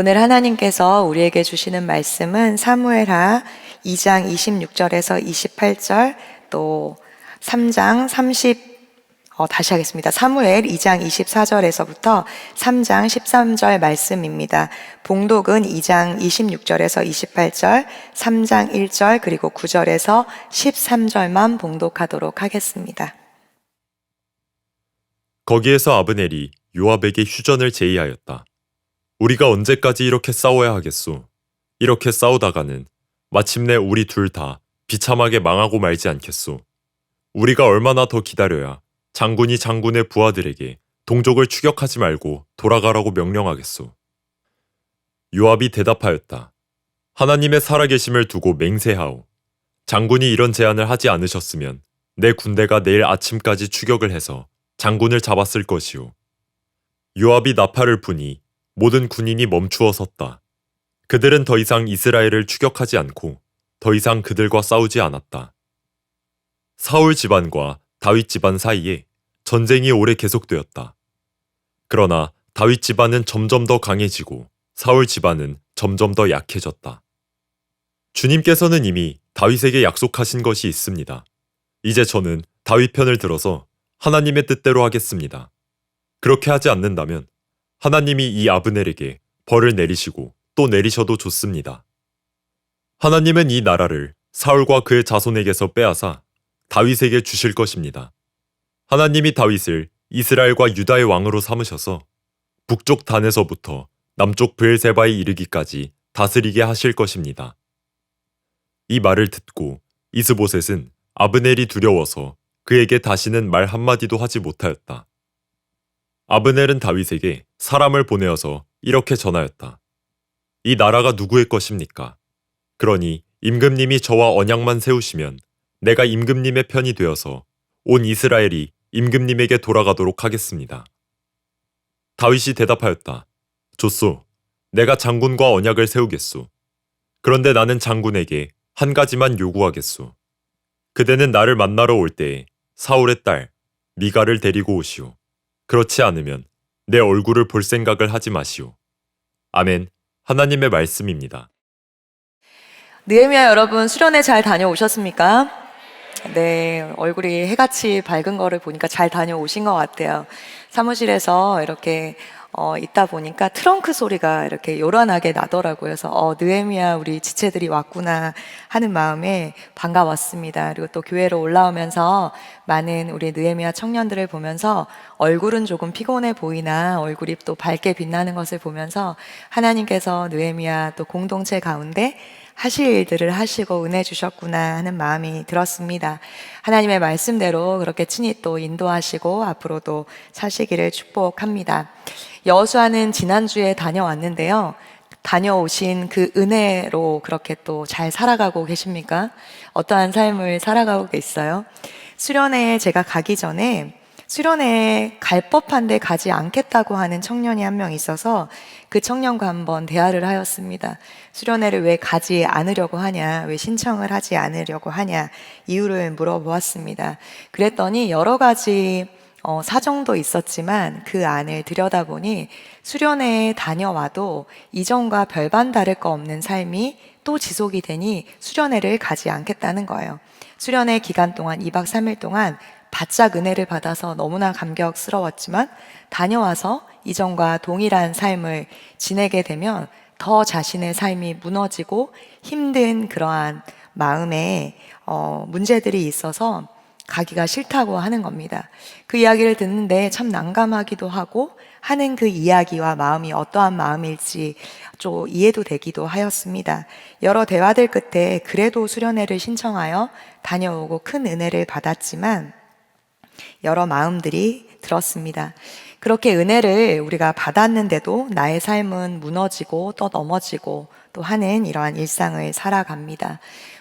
오늘 하나님께서 우리에게 주시는 말씀은 사무엘하 2장 26절에서 28절, 또 3장 다시 하겠습니다. 사무엘 2장 24절에서부터 3장 13절 말씀입니다. 봉독은 2장 26절에서 28절, 3장 1절, 그리고 9절에서 13절만 봉독하도록 하겠습니다. 거기에서 아브넬이 요압에게 휴전을 제의하였다. 우리가 언제까지 이렇게 싸워야 하겠소? 이렇게 싸우다가는 마침내 우리 둘 다 비참하게 망하고 말지 않겠소? 우리가 얼마나 더 기다려야 장군이 장군의 부하들에게 동족을 추격하지 말고 돌아가라고 명령하겠소? 요압이 대답하였다. 하나님의 살아계심을 두고 맹세하오. 장군이 이런 제안을 하지 않으셨으면 내 군대가 내일 아침까지 추격을 해서 장군을 잡았을 것이오. 요압이 나팔을 부니 모든 군인이 멈추어 섰다. 그들은 더 이상 이스라엘을 추격하지 않고 더 이상 그들과 싸우지 않았다. 사울 집안과 다윗 집안 사이에 전쟁이 오래 계속되었다. 그러나 다윗 집안은 점점 더 강해지고 사울 집안은 점점 더 약해졌다. 주님께서는 이미 다윗에게 약속하신 것이 있습니다. 이제 저는 다윗 편을 들어서 하나님의 뜻대로 하겠습니다. 그렇게 하지 않는다면 하나님이 이 아브넬에게 벌을 내리시고 또 내리셔도 좋습니다. 하나님은 이 나라를 사울과 그의 자손에게서 빼앗아 다윗에게 주실 것입니다. 하나님이 다윗을 이스라엘과 유다의 왕으로 삼으셔서 북쪽 단에서부터 남쪽 브엘세바에 이르기까지 다스리게 하실 것입니다. 이 말을 듣고 이스보셋은 아브넬이 두려워서 그에게 다시는 말 한마디도 하지 못하였다. 아브넬은 다윗에게 사람을 보내어서 이렇게 전하였다. 이 나라가 누구의 것입니까? 그러니 임금님이 저와 언약만 세우시면 내가 임금님의 편이 되어서 온 이스라엘이 임금님에게 돌아가도록 하겠습니다. 다윗이 대답하였다. 좋소. 내가 장군과 언약을 세우겠소. 그런데 나는 장군에게 한 가지만 요구하겠소. 그대는 나를 만나러 올 때에 사울의 딸 미가를 데리고 오시오. 그렇지 않으면 내 얼굴을 볼 생각을 하지 마시오. 아멘. 하나님의 말씀입니다. 느헤미야 여러분, 수련회 잘 다녀오셨습니까? 네, 얼굴이 해같이 밝은 거를 보니까 잘 다녀오신 것 같아요. 사무실에서 이렇게 있다 보니까 트렁크 소리가 이렇게 요란하게 나더라고요. 그래서 느헤미야 우리 지체들이 왔구나 하는 마음에 반가웠습니다. 그리고 또 교회로 올라오면서 많은 우리 느헤미야 청년들을 보면서 얼굴은 조금 피곤해 보이나 얼굴이 또 밝게 빛나는 것을 보면서 하나님께서 느헤미야 또 공동체 가운데 하실 일들을 하시고 은혜 주셨구나 하는 마음이 들었습니다. 하나님의 말씀대로 그렇게 친히 또 인도하시고 앞으로도 사시기를 축복합니다. 여호수아는 지난주에 다녀왔는데요. 다녀오신 그 은혜로 그렇게 또 잘 살아가고 계십니까? 어떠한 삶을 살아가고 계세요? 수련회에 제가 가기 전에 수련회에 갈 법한데 가지 않겠다고 하는 청년이 한 명 있어서 그 청년과 한번 대화를 하였습니다. 수련회를 왜 가지 않으려고 하냐, 왜 신청을 하지 않으려고 하냐, 이유를 물어보았습니다. 그랬더니 여러 가지 사정도 있었지만 그 안을 들여다보니 수련회에 다녀와도 이전과 별반 다를 거 없는 삶이 또 지속이 되니 수련회를 가지 않겠다는 거예요. 수련회 기간 동안 2박 3일 동안 바짝 은혜를 받아서 너무나 감격스러웠지만 다녀와서 이전과 동일한 삶을 지내게 되면 더 자신의 삶이 무너지고 힘든 그러한 마음에 문제들이 있어서 가기가 싫다고 하는 겁니다. 그 이야기를 듣는데 참 난감하기도 하고 하는 그 이야기와 마음이 어떠한 마음일지 좀 이해도 되기도 하였습니다. 여러 대화들 끝에 그래도 수련회를 신청하여 다녀오고 큰 은혜를 받았지만 여러 마음들이 들었습니다. 그렇게 은혜를 우리가 받았는데도 나의 삶은 무너지고 또 넘어지고 또 하는 이러한 일상을 살아갑니다.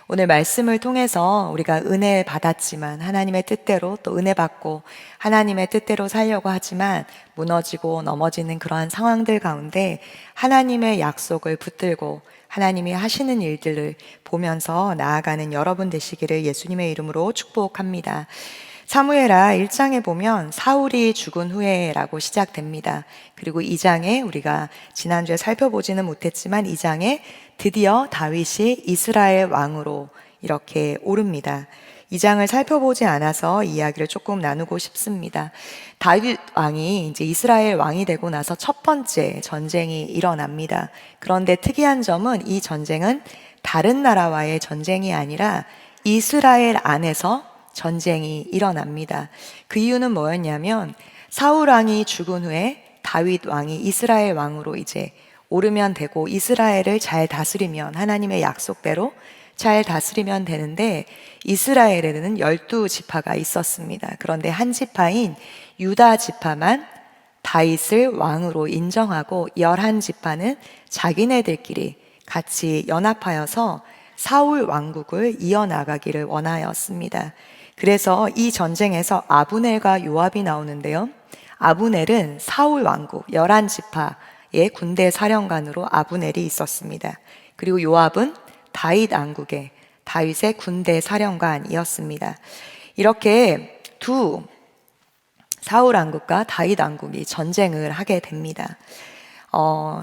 오늘 말씀을 통해서 우리가 은혜 받았지만 하나님의 뜻대로 또 은혜 받고 하나님의 뜻대로 살려고 하지만 무너지고 넘어지는 그러한 상황들 가운데 하나님의 약속을 붙들고 하나님이 하시는 일들을 보면서 나아가는 여러분 되시기를 예수님의 이름으로 축복합니다. 사무엘하 1장에 보면 사울이 죽은 후에라고 시작됩니다. 그리고 2장에 우리가 지난주에 살펴보지는 못했지만 2장에 드디어 다윗이 이스라엘 왕으로 이렇게 오릅니다. 2장을 살펴보지 않아서 이야기를 조금 나누고 싶습니다. 다윗 왕이 이제 이스라엘 왕이 되고 나서 첫 번째 전쟁이 일어납니다. 그런데 특이한 점은 이 전쟁은 다른 나라와의 전쟁이 아니라 이스라엘 안에서 전쟁이 일어납니다. 그 이유는 뭐였냐면 사울 왕이 죽은 후에 다윗 왕이 이스라엘 왕으로 이제 오르면 되고 이스라엘을 잘 다스리면 하나님의 약속대로 잘 다스리면 되는데 이스라엘에는 12지파가 있었습니다. 그런데 한 지파인 유다 지파만 다윗을 왕으로 인정하고 11지파는 자기네들끼리 같이 연합하여서 사울 왕국을 이어나가기를 원하였습니다. 그래서 이 전쟁에서 아브넬과 요압이 나오는데요. 아브넬은 사울 왕국 11지파의 군대 사령관으로 아브넬이 있었습니다. 그리고 요압은 다윗 왕국의 다윗의 군대 사령관이었습니다. 이렇게 두 사울 왕국과 다윗 왕국이 전쟁을 하게 됩니다.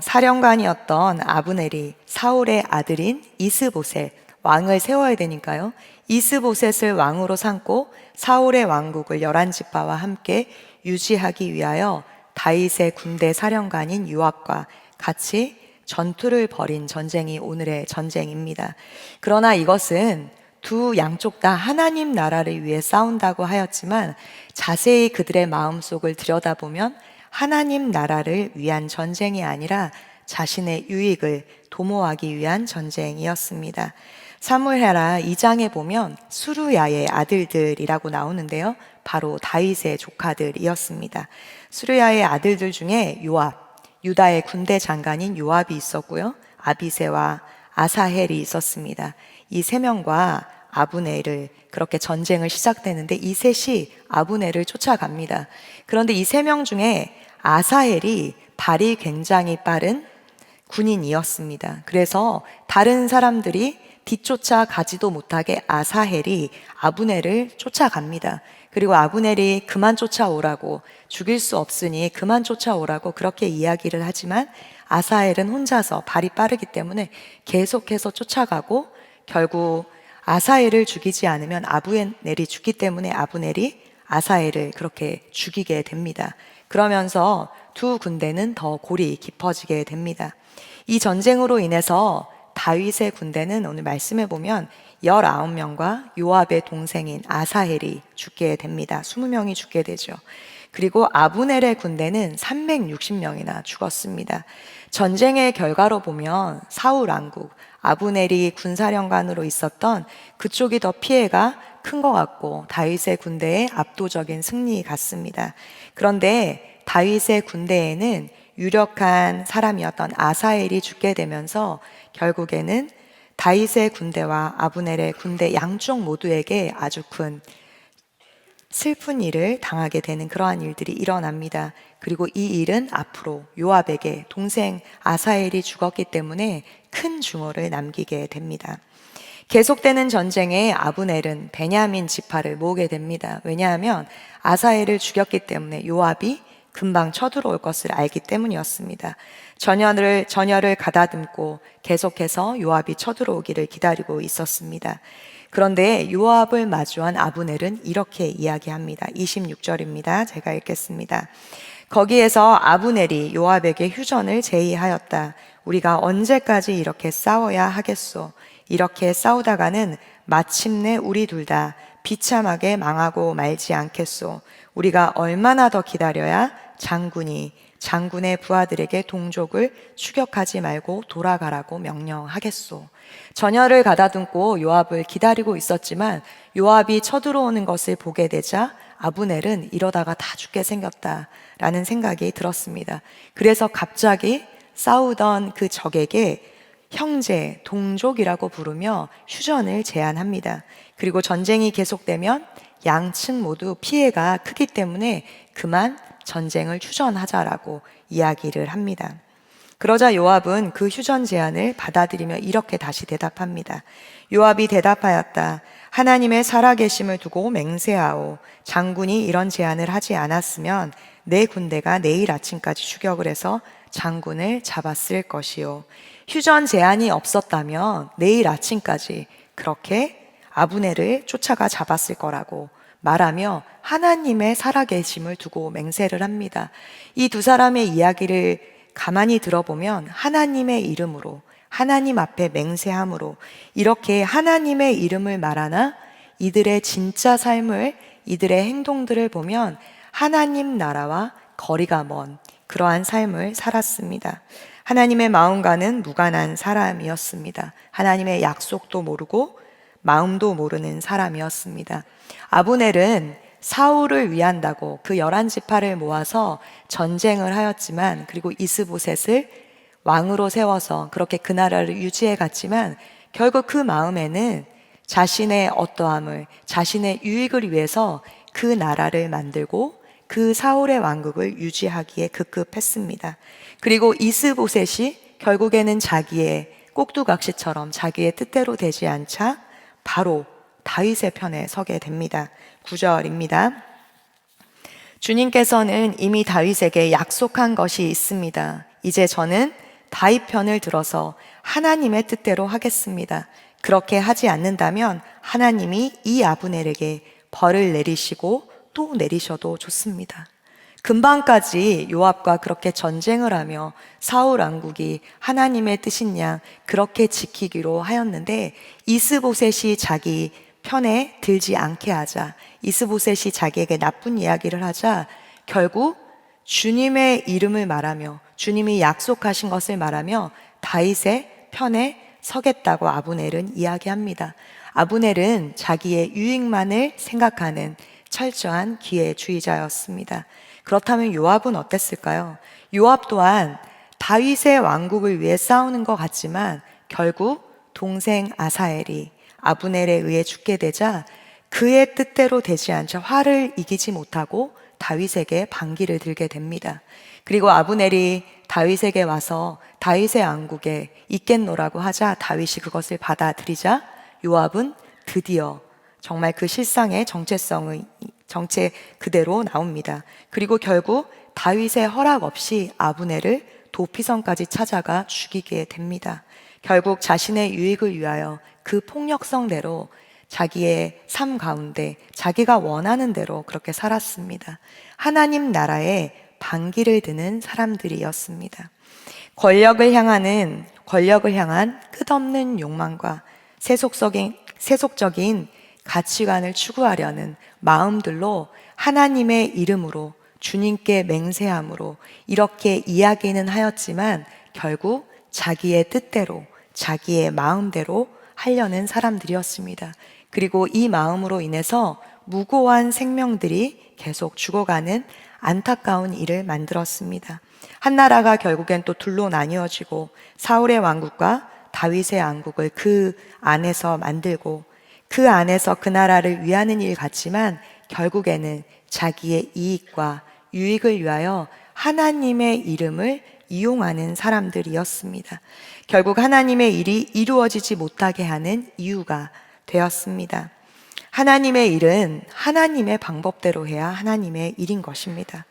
사령관이었던 아브넬이 사울의 아들인 이스보셋 왕을 세워야 되니까요. 이스보셋을 왕으로 삼고 사울의 왕국을 11지파와 함께 유지하기 위하여 다윗의 군대 사령관인 요압과 같이 전투를 벌인 전쟁이 오늘의 전쟁입니다. 그러나 이것은 두 양쪽 다 하나님 나라를 위해 싸운다고 하였지만 자세히 그들의 마음속을 들여다보면 하나님 나라를 위한 전쟁이 아니라 자신의 유익을 도모하기 위한 전쟁이었습니다. 사무엘하 2장에 보면 수르야의 아들들이라고 나오는데요. 바로 다윗의 조카들이었습니다. 수르야의 아들들 중에 요압, 유다의 군대 장관인 요압이 있었고요. 아비새와 아사헬이 있었습니다. 이 세 명과 아브넬을 그렇게 전쟁을 시작되는데 이 셋이 아브넬을 쫓아갑니다. 그런데 이 세 명 중에 아사헬이 발이 굉장히 빠른 군인이었습니다. 그래서 다른 사람들이 뒤쫓아 가지도 못하게 아사헬이 아브넬을 쫓아갑니다. 그리고 아브넬이 그만 쫓아오라고, 죽일 수 없으니 그만 쫓아오라고 그렇게 이야기를 하지만 아사헬은 혼자서 발이 빠르기 때문에 계속해서 쫓아가고 결국 아사헬을 죽이지 않으면 아브넬이 죽기 때문에 아브넬이 아사헬을 그렇게 죽이게 됩니다. 그러면서 두 군대는 더 골이 깊어지게 됩니다. 이 전쟁으로 인해서 다윗의 군대는 오늘 말씀해 보면 19명과 요압의 동생인 아사헬이 죽게 됩니다. 20명이 죽게 되죠. 그리고 아브넬의 군대는 360명이나 죽었습니다. 전쟁의 결과로 보면 사울 왕국, 아브넬이 군사령관으로 있었던 그쪽이 더 피해가 큰 것 같고 다윗의 군대의 압도적인 승리 같습니다. 그런데 다윗의 군대에는 유력한 사람이었던 아사헬이 죽게 되면서 결국에는 다윗의 군대와 아브넬의 군대 양쪽 모두에게 아주 큰 슬픈 일을 당하게 되는 그러한 일들이 일어납니다. 그리고 이 일은 앞으로 요압에게 동생 아사헬이 죽었기 때문에 큰 증오를 남기게 됩니다. 계속되는 전쟁에 아브넬은 베냐민 지파를 모으게 됩니다. 왜냐하면 아사헬을 죽였기 때문에 요압이 금방 쳐들어올 것을 알기 때문이었습니다. 전열을 가다듬고 계속해서 요압이 쳐들어오기를 기다리고 있었습니다. 그런데 요압을 마주한 아브넬은 이렇게 이야기합니다. 26절입니다. 제가 읽겠습니다. 거기에서 아브넬이 요압에게 휴전을 제의하였다. 우리가 언제까지 이렇게 싸워야 하겠소? 이렇게 싸우다가는 마침내 우리 둘 다 비참하게 망하고 말지 않겠소? 우리가 얼마나 더 기다려야 장군이 장군의 부하들에게 동족을 추격하지 말고 돌아가라고 명령하겠소? 전열을 가다듬고 요압을 기다리고 있었지만 요압이 쳐들어오는 것을 보게 되자 아브넬은 이러다가 다 죽게 생겼다라는 생각이 들었습니다. 그래서 갑자기 싸우던 그 적에게 형제, 동족이라고 부르며 휴전을 제안합니다. 그리고 전쟁이 계속되면 양측 모두 피해가 크기 때문에 그만 전쟁을 휴전하자라고 이야기를 합니다. 그러자 요압은 그 휴전 제안을 받아들이며 이렇게 다시 대답합니다. 요압이 대답하였다. 하나님의 살아계심을 두고 맹세하오. 장군이 이런 제안을 하지 않았으면 내 군대가 내일 아침까지 추격을 해서 장군을 잡았을 것이요. 휴전 제안이 없었다면 내일 아침까지 그렇게 아브넬을 쫓아가 잡았을 거라고 말하며 하나님의 살아계심을 두고 맹세를 합니다. 이 두 사람의 이야기를 가만히 들어보면 하나님의 이름으로, 하나님 앞에 맹세함으로 이렇게 하나님의 이름을 말하나 이들의 진짜 삶을, 이들의 행동들을 보면 하나님 나라와 거리가 먼 그러한 삶을 살았습니다. 하나님의 마음과는 무관한 사람이었습니다. 하나님의 약속도 모르고 마음도 모르는 사람이었습니다. 아브넬은 사울을 위한다고 그 11지파를 모아서 전쟁을 하였지만, 그리고 이스보셋을 왕으로 세워서 그렇게 그 나라를 유지해 갔지만, 결국 그 마음에는 자신의 어떠함을, 자신의 유익을 위해서 그 나라를 만들고 그 사울의 왕국을 유지하기에 급급했습니다. 그리고 이스보셋이 결국에는 자기의 꼭두각시처럼 자기의 뜻대로 되지 않자 바로 다윗의 편에 서게 됩니다. 9절입니다. 주님께서는 이미 다윗에게 약속한 것이 있습니다. 이제 저는 다윗 편을 들어서 하나님의 뜻대로 하겠습니다. 그렇게 하지 않는다면 하나님이 이 아브넬에게 벌을 내리시고 또 내리셔도 좋습니다. 금방까지 요압과 그렇게 전쟁을 하며 사울 왕국이 하나님의 뜻인 양 그렇게 지키기로 하였는데, 이스보셋이 자기 편에 들지 않게 하자, 이스보셋이 자기에게 나쁜 이야기를 하자 결국 주님의 이름을 말하며 주님이 약속하신 것을 말하며 다윗의 편에 서겠다고 아브넬은 이야기합니다. 아브넬은 자기의 유익만을 생각하는 철저한 기회주의자였습니다. 그렇다면 요압은 어땠을까요? 요압 또한 다윗의 왕국을 위해 싸우는 것 같지만 결국 동생 아사엘이 아브넬에 의해 죽게 되자 그의 뜻대로 되지 않자 화를 이기지 못하고 다윗에게 반기를 들게 됩니다. 그리고 아브넬이 다윗에게 와서 다윗의 왕국에 있겠노라고 하자 다윗이 그것을 받아들이자 요압은 드디어 정말 그 실상의 정체 그대로 나옵니다. 그리고 결국 다윗의 허락 없이 아브넬을 도피성까지 찾아가 죽이게 됩니다. 결국 자신의 유익을 위하여 그 폭력성대로 자기의 삶 가운데 자기가 원하는 대로 그렇게 살았습니다. 하나님 나라에 반기를 드는 사람들이었습니다. 권력을 향한 끝없는 욕망과 세속적인 가치관을 추구하려는 마음들로 하나님의 이름으로 주님께 맹세함으로 이렇게 이야기는 하였지만 결국 자기의 뜻대로 자기의 마음대로 하려는 사람들이었습니다. 그리고 이 마음으로 인해서 무고한 생명들이 계속 죽어가는 안타까운 일을 만들었습니다. 한 나라가 결국엔 또 둘로 나뉘어지고 사울의 왕국과 다윗의 왕국을 그 안에서 만들고 그 안에서 그 나라를 위하는 일 같지만 결국에는 자기의 이익과 유익을 위하여 하나님의 이름을 이용하는 사람들이었습니다. 결국 하나님의 일이 이루어지지 못하게 하는 이유가 되었습니다. 하나님의 일은 하나님의 방법대로 해야 하나님의 일인 것입니다.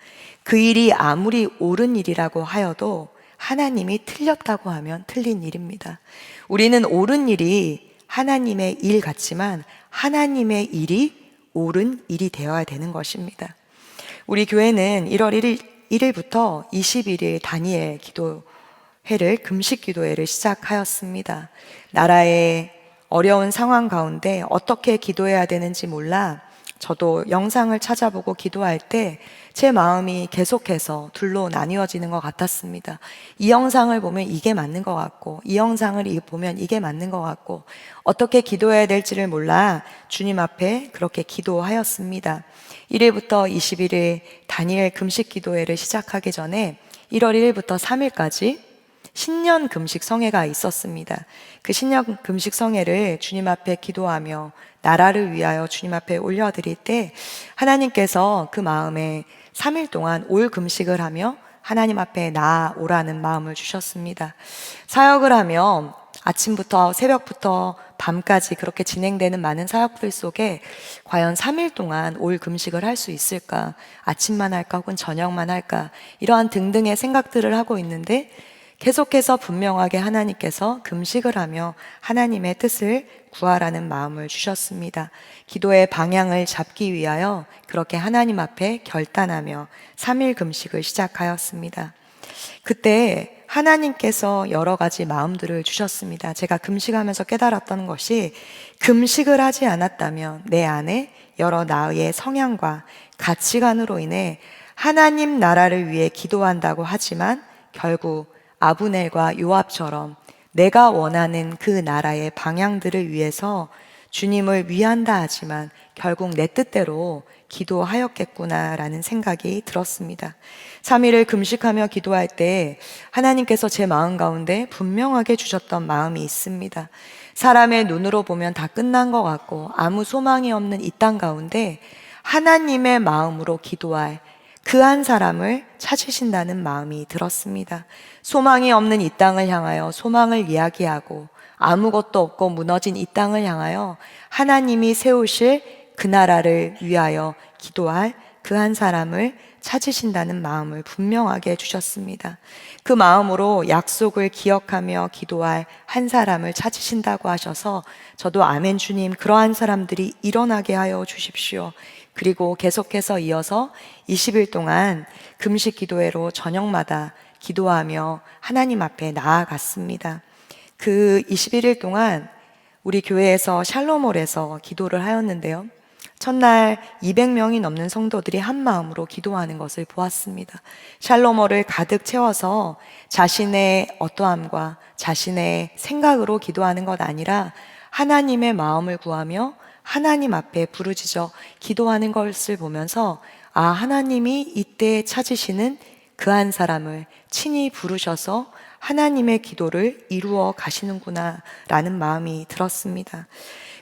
그 일이 아무리 옳은 일이라고 하여도 하나님이 틀렸다고 하면 틀린 일입니다. 우리는 옳은 일이 하나님의 일 같지만 하나님의 일이 옳은 일이 되어야 되는 것입니다. 우리 교회는 1월 1일부터 21일 다니엘 기도회를, 금식 기도회를 시작하였습니다. 나라의 어려운 상황 가운데 어떻게 기도해야 되는지 몰라 저도 영상을 찾아보고 기도할 때 제 마음이 계속해서 둘로 나뉘어지는 것 같았습니다. 이 영상을 보면 이게 맞는 것 같고 이 영상을 보면 이게 맞는 것 같고 어떻게 기도해야 될지를 몰라 주님 앞에 그렇게 기도하였습니다. 1일부터 21일 다니엘 금식 기도회를 시작하기 전에 1월 1일부터 3일까지 신년 금식 성회가 있었습니다. 그 신년 금식 성회를 주님 앞에 기도하며 나라를 위하여 주님 앞에 올려드릴 때 하나님께서 그 마음에 3일 동안 올 금식을 하며 하나님 앞에 나아오라는 마음을 주셨습니다. 사역을 하며 아침부터 새벽부터 밤까지 그렇게 진행되는 많은 사역들 속에 과연 3일 동안 올 금식을 할 수 있을까? 아침만 할까? 혹은 저녁만 할까? 이러한 등등의 생각들을 하고 있는데 계속해서 분명하게 하나님께서 금식을 하며 하나님의 뜻을 구하라는 마음을 주셨습니다. 기도의 방향을 잡기 위하여 그렇게 하나님 앞에 결단하며 3일 금식을 시작하였습니다. 그때 하나님께서 여러 가지 마음들을 주셨습니다. 제가 금식하면서 깨달았던 것이 금식을 하지 않았다면 내 안에 여러 나의 성향과 가치관으로 인해 하나님 나라를 위해 기도한다고 하지만 결국 아브넬과 요압처럼 내가 원하는 그 나라의 방향들을 위해서 주님을 위한다 하지만 결국 내 뜻대로 기도하였겠구나라는 생각이 들었습니다. 3일을 금식하며 기도할 때 하나님께서 제 마음 가운데 분명하게 주셨던 마음이 있습니다. 사람의 눈으로 보면 다 끝난 것 같고 아무 소망이 없는 이 땅 가운데 하나님의 마음으로 기도할 그 한 사람을 찾으신다는 마음이 들었습니다. 소망이 없는 이 땅을 향하여 소망을 이야기하고 아무것도 없고 무너진 이 땅을 향하여 하나님이 세우실 그 나라를 위하여 기도할 그 한 사람을 찾으신다는 마음을 분명하게 주셨습니다. 그 마음으로 약속을 기억하며 기도할 한 사람을 찾으신다고 하셔서 저도 아멘 주님 그러한 사람들이 일어나게 하여 주십시오. 그리고 계속해서 이어서 20일 동안 금식 기도회로 저녁마다 기도하며 하나님 앞에 나아갔습니다. 그 21일 동안 우리 교회에서 샬롬홀에서 기도를 하였는데요. 첫날 200명이 넘는 성도들이 한 마음으로 기도하는 것을 보았습니다. 샬롬홀을 가득 채워서 자신의 어떠함과 자신의 생각으로 기도하는 것 아니라 하나님의 마음을 구하며 하나님 앞에 부르짖어 기도하는 것을 보면서 아, 하나님이 이때 찾으시는 그 한 사람을 친히 부르셔서 하나님의 기도를 이루어 가시는구나 라는 마음이 들었습니다.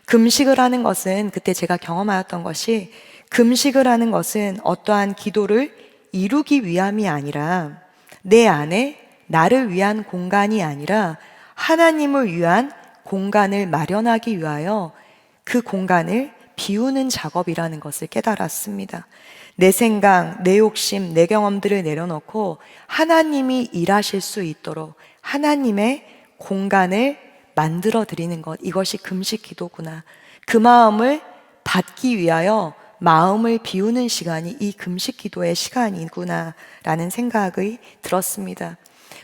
금식을 하는 것은 그때 제가 경험하였던 것이 금식을 하는 것은 어떠한 기도를 이루기 위함이 아니라 내 안에 나를 위한 공간이 아니라 하나님을 위한 공간을 마련하기 위하여 그 공간을 비우는 작업이라는 것을 깨달았습니다. 내 생각, 내 욕심, 내 경험들을 내려놓고 하나님이 일하실 수 있도록 하나님의 공간을 만들어 드리는 것, 이것이 금식 기도구나. 그 마음을 받기 위하여 마음을 비우는 시간이 이 금식 기도의 시간이구나 라는 생각이 들었습니다.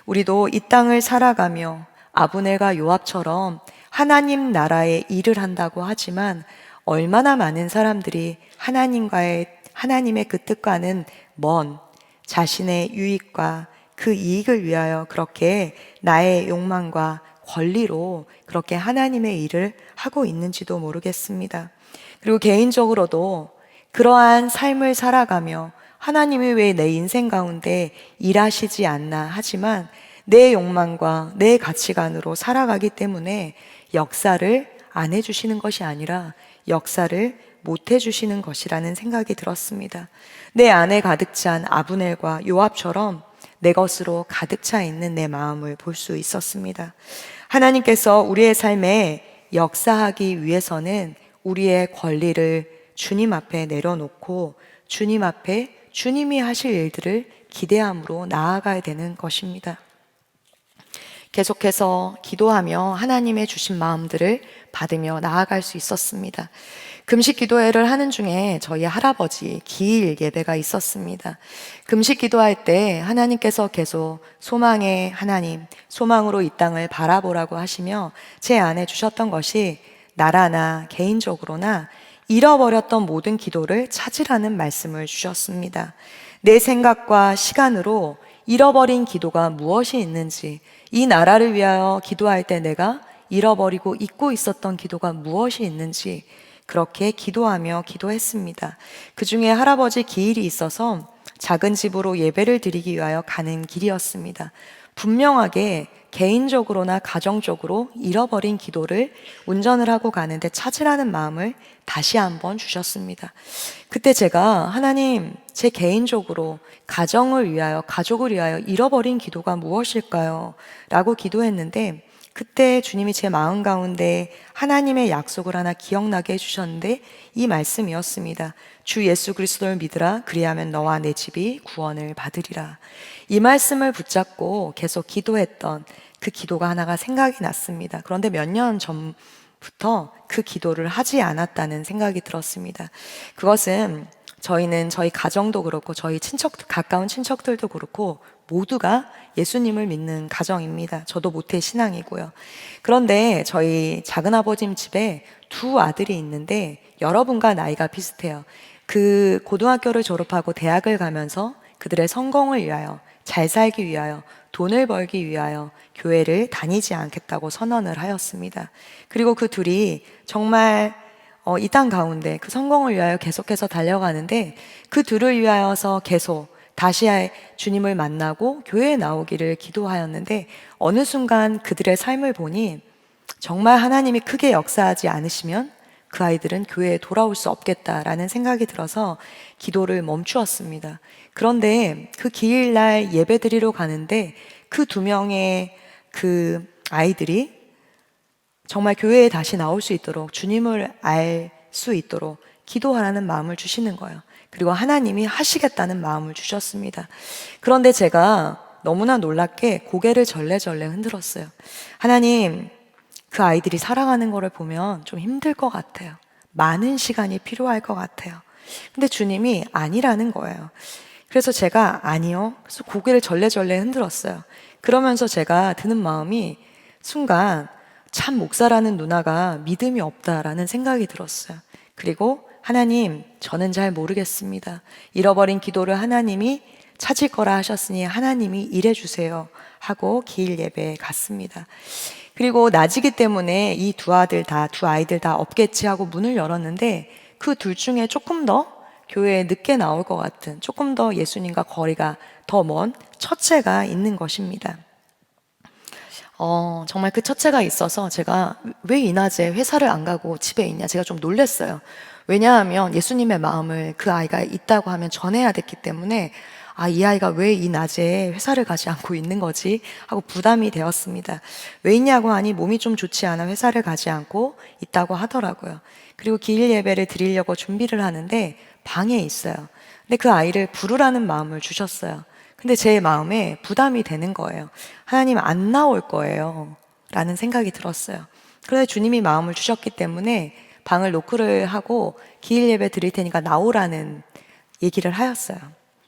우리도 이 땅을 살아가며 아브넬과 요압처럼 하나님 나라의 일을 한다고 하지만 얼마나 많은 사람들이 하나님의 그 뜻과는 먼 자신의 유익과 그 이익을 위하여 그렇게 나의 욕망과 권리로 그렇게 하나님의 일을 하고 있는지도 모르겠습니다. 그리고 개인적으로도 그러한 삶을 살아가며 하나님이 왜 내 인생 가운데 일하시지 않나 하지만 내 욕망과 내 가치관으로 살아가기 때문에 역사를 안 해주시는 것이 아니라 역사를 못 해주시는 것이라는 생각이 들었습니다. 내 안에 가득 찬 아브넬과 요압처럼 내 것으로 가득 차 있는 내 마음을 볼 수 있었습니다. 하나님께서 우리의 삶에 역사하기 위해서는 우리의 권리를 주님 앞에 내려놓고 주님 앞에 주님이 하실 일들을 기대함으로 나아가야 되는 것입니다. 계속해서 기도하며 하나님의 주신 마음들을 받으며 나아갈 수 있었습니다. 금식 기도회를 하는 중에 저희 할아버지 기일 예배가 있었습니다. 금식 기도할 때 하나님께서 계속 소망의 하나님, 소망으로 이 땅을 바라보라고 하시며 제 안에 주셨던 것이 나라나 개인적으로나 잃어버렸던 모든 기도를 찾으라는 말씀을 주셨습니다. 내 생각과 시간으로 잃어버린 기도가 무엇이 있는지, 이 나라를 위하여 기도할 때 내가 잃어버리고 잊고 있었던 기도가 무엇이 있는지 그렇게 기도하며 기도했습니다. 그 중에 할아버지 기일이 있어서 작은 집으로 예배를 드리기 위하여 가는 길이었습니다. 분명하게 개인적으로나 가정적으로 잃어버린 기도를 운전을 하고 가는데 찾으라는 마음을 다시 한번 주셨습니다. 그때 제가 하나님, 제 개인적으로 가정을 위하여, 가족을 위하여 잃어버린 기도가 무엇일까요? 라고 기도했는데 그때 주님이 제 마음 가운데 하나님의 약속을 하나 기억나게 해주셨는데 이 말씀이었습니다. 주 예수 그리스도를 믿으라. 그리하면 너와 내 집이 구원을 받으리라. 이 말씀을 붙잡고 계속 기도했던 그 기도가 하나가 생각이 났습니다. 그런데 몇 년 전부터 그 기도를 하지 않았다는 생각이 들었습니다. 그것은 저희는 저희 가정도 그렇고 저희 가까운 친척들도 그렇고 모두가 예수님을 믿는 가정입니다. 저도 모태 신앙이고요. 그런데 저희 작은아버님 집에 두 아들이 있는데 여러분과 나이가 비슷해요. 그 고등학교를 졸업하고 대학을 가면서 그들의 성공을 위하여, 잘 살기 위하여, 돈을 벌기 위하여 교회를 다니지 않겠다고 선언을 하였습니다. 그리고 그 둘이 정말 이 땅 가운데 그 성공을 위하여 계속해서 달려가는데 그 둘을 위하여서 계속 다시 주님을 만나고 교회에 나오기를 기도하였는데 어느 순간 그들의 삶을 보니 정말 하나님이 크게 역사하지 않으시면 그 아이들은 교회에 돌아올 수 없겠다라는 생각이 들어서 기도를 멈추었습니다. 그런데 그 기일날 예배 드리러 가는데 그 두 명의 그 아이들이 정말 교회에 다시 나올 수 있도록 주님을 알 수 있도록 기도하라는 마음을 주시는 거예요. 그리고 하나님이 하시겠다는 마음을 주셨습니다. 그런데 제가 너무나 놀랍게 고개를 절레절레 흔들었어요. 하나님, 그 아이들이 살아가는 거를 보면 좀 힘들 것 같아요. 많은 시간이 필요할 것 같아요. 근데 주님이 아니라는 거예요. 그래서 제가 아니요. 그래서 고개를 절레절레 흔들었어요. 그러면서 제가 드는 마음이 순간 참 목사라는 누나가 믿음이 없다라는 생각이 들었어요. 그리고 하나님, 저는 잘 모르겠습니다. 잃어버린 기도를 하나님이 찾을 거라 하셨으니 하나님이 일해주세요 하고 기일 예배에 갔습니다. 그리고 낮이기 때문에 이 두 아이들 다 없겠지 하고 문을 열었는데 그 둘 중에 조금 더 교회에 늦게 나올 것 같은, 조금 더 예수님과 거리가 더 먼 첫째가 있는 것입니다. 정말 그 첫째가 있어서 제가 왜 이 낮에 회사를 안 가고 집에 있냐, 제가 좀 놀랐어요. 왜냐하면 예수님의 마음을 그 아이가 있다고 하면 전해야 됐기 때문에 이 아이가 왜 이 낮에 회사를 가지 않고 있는 거지? 하고 부담이 되었습니다. 왜 있냐고 하니 몸이 좀 좋지 않아 회사를 가지 않고 있다고 하더라고요. 그리고 기일 예배를 드리려고 준비를 하는데 방에 있어요. 근데 그 아이를 부르라는 마음을 주셨어요. 근데 제 마음에 부담이 되는 거예요. 하나님 안 나올 거예요 라는 생각이 들었어요. 그런데 주님이 마음을 주셨기 때문에 방을 노크를 하고 기일 예배 드릴 테니까 나오라는 얘기를 하였어요.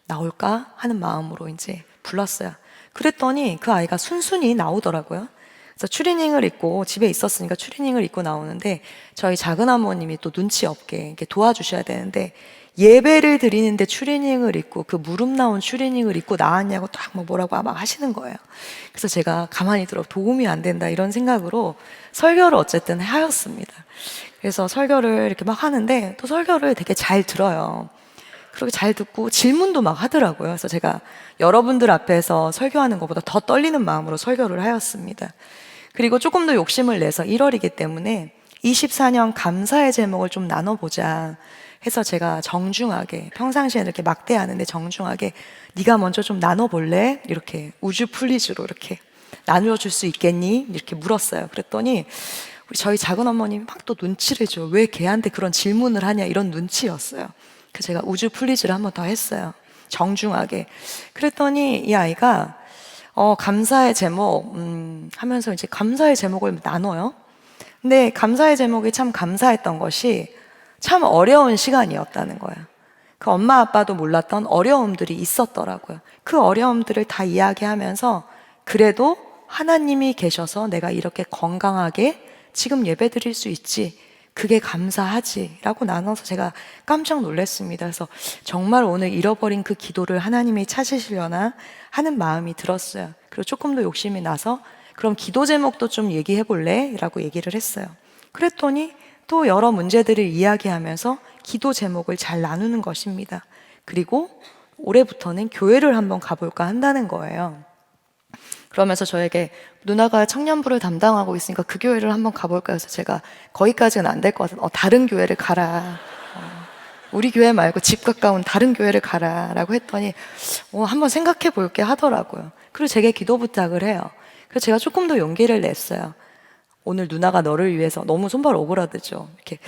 나올까 하는 마음으로 이제 불렀어요. 그랬더니 그 아이가 순순히 나오더라고요. 그래서 추리닝을 입고 집에 있었으니까 추리닝을 입고 나오는데 저희 작은 어머님이 또 눈치 없게 이렇게 도와주셔야 되는데 예배를 드리는데 추리닝을 입고 그 무릎 나온 추리닝을 입고 나왔냐고 딱 뭐라고 막 하시는 거예요. 그래서 제가 가만히 들어 도움이 안 된다 이런 생각으로 설교를 어쨌든 하였습니다. 그래서 설교를 이렇게 막 하는데 또 설교를 되게 잘 들어요. 그렇게 잘 듣고 질문도 막 하더라고요. 그래서 제가 여러분들 앞에서 설교하는 것보다 더 떨리는 마음으로 설교를 하였습니다. 그리고 조금 더 욕심을 내서 1월이기 때문에 24년 감사의 제목을 좀 나눠보자 해서 제가 정중하게, 평상시에 이렇게 막대하는데 정중하게 네가 먼저 좀 나눠볼래? 이렇게 우주 플리즈로 이렇게 나누어줄 수 있겠니? 이렇게 물었어요. 그랬더니 우리 저희 작은 어머님이 막 또 눈치를 줘. 왜 걔한테 그런 질문을 하냐 이런 눈치였어요. 그래서 제가 우주 플리즈를 한 번 더 했어요. 정중하게. 그랬더니 이 아이가 감사의 제목 하면서 이제 감사의 제목을 나눠요. 근데 감사의 제목이 참 감사했던 것이 참 어려운 시간이었다는 거예요. 그 엄마 아빠도 몰랐던 어려움들이 있었더라고요. 그 어려움들을 다 이야기하면서 그래도 하나님이 계셔서 내가 이렇게 건강하게 지금 예배 드릴 수 있지, 그게 감사하지 라고 나눠서 제가 깜짝 놀랐습니다. 그래서 정말 오늘 잃어버린 그 기도를 하나님이 찾으시려나 하는 마음이 들었어요. 그리고 조금 더 욕심이 나서 그럼 기도 제목도 좀 얘기해 볼래? 라고 얘기를 했어요. 그랬더니 또 여러 문제들을 이야기하면서 기도 제목을 잘 나누는 것입니다. 그리고 올해부터는 교회를 한번 가볼까 한다는 거예요. 그러면서 저에게 누나가 청년부를 담당하고 있으니까 그 교회를 한번 가볼까 해서 제가 거기까지는 안 될 것 같아서 다른 교회를 가라. 우리 교회 말고 집 가까운 다른 교회를 가라라고 했더니 한번 생각해 볼게 하더라고요. 그리고 제게 기도 부탁을 해요. 그래서 제가 조금 더 용기를 냈어요. 오늘 누나가 너를 위해서, 너무 손발 오그라들죠. 이렇게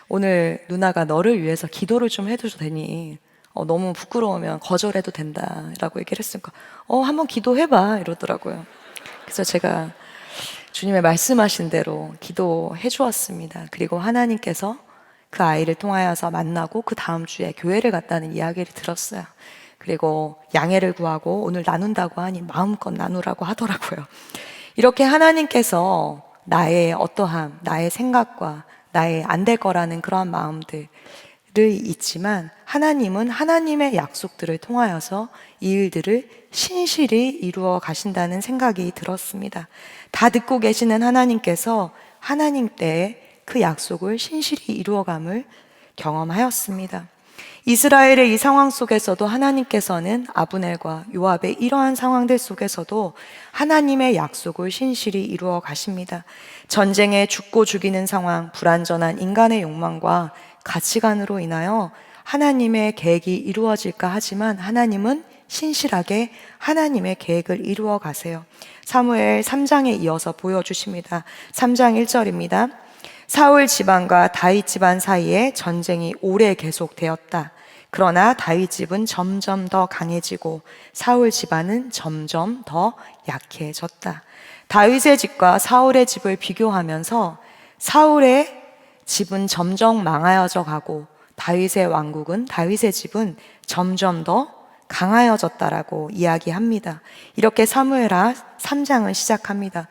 오늘 누나가 너를 위해서 기도를 좀 해줘도 되니 너무 부끄러우면 거절해도 된다라고 얘기를 했으니까 한번 기도해봐 이러더라고요. 그래서 제가 주님의 말씀하신 대로 기도해 주었습니다. 그리고 하나님께서 그 아이를 통하여서 만나고 그 다음 주에 교회를 갔다는 이야기를 들었어요. 그리고 양해를 구하고 오늘 나눈다고 하니 마음껏 나누라고 하더라고요. 이렇게 하나님께서 나의 어떠함, 나의 생각과 나의 안 될 거라는 그러한 마음들을 있지만 하나님은 하나님의 약속들을 통하여서 이 일들을 신실히 이루어 가신다는 생각이 들었습니다. 다 듣고 계시는 하나님께서 하나님 때에 그 약속을 신실히 이루어감을 경험하였습니다. 이스라엘의 이 상황 속에서도 하나님께서는 아브넬과 요압의 이러한 상황들 속에서도 하나님의 약속을 신실히 이루어 가십니다. 전쟁에 죽고 죽이는 상황, 불완전한 인간의 욕망과 가치관으로 인하여 하나님의 계획이 이루어질까 하지만 하나님은 신실하게 하나님의 계획을 이루어 가세요. 사무엘 3장에 이어서 보여주십니다. 3장 1절입니다. 사울 집안과 다윗 집안 사이에 전쟁이 오래 계속되었다. 그러나 다윗 집은 점점 더 강해지고 사울 집안은 점점 더 약해졌다. 다윗의 집과 사울의 집을 비교하면서 사울의 집은 점점 망하여져 가고 다윗의 집은 점점 더 강하여졌다라고 이야기합니다. 이렇게 사무엘하 3장은 시작합니다.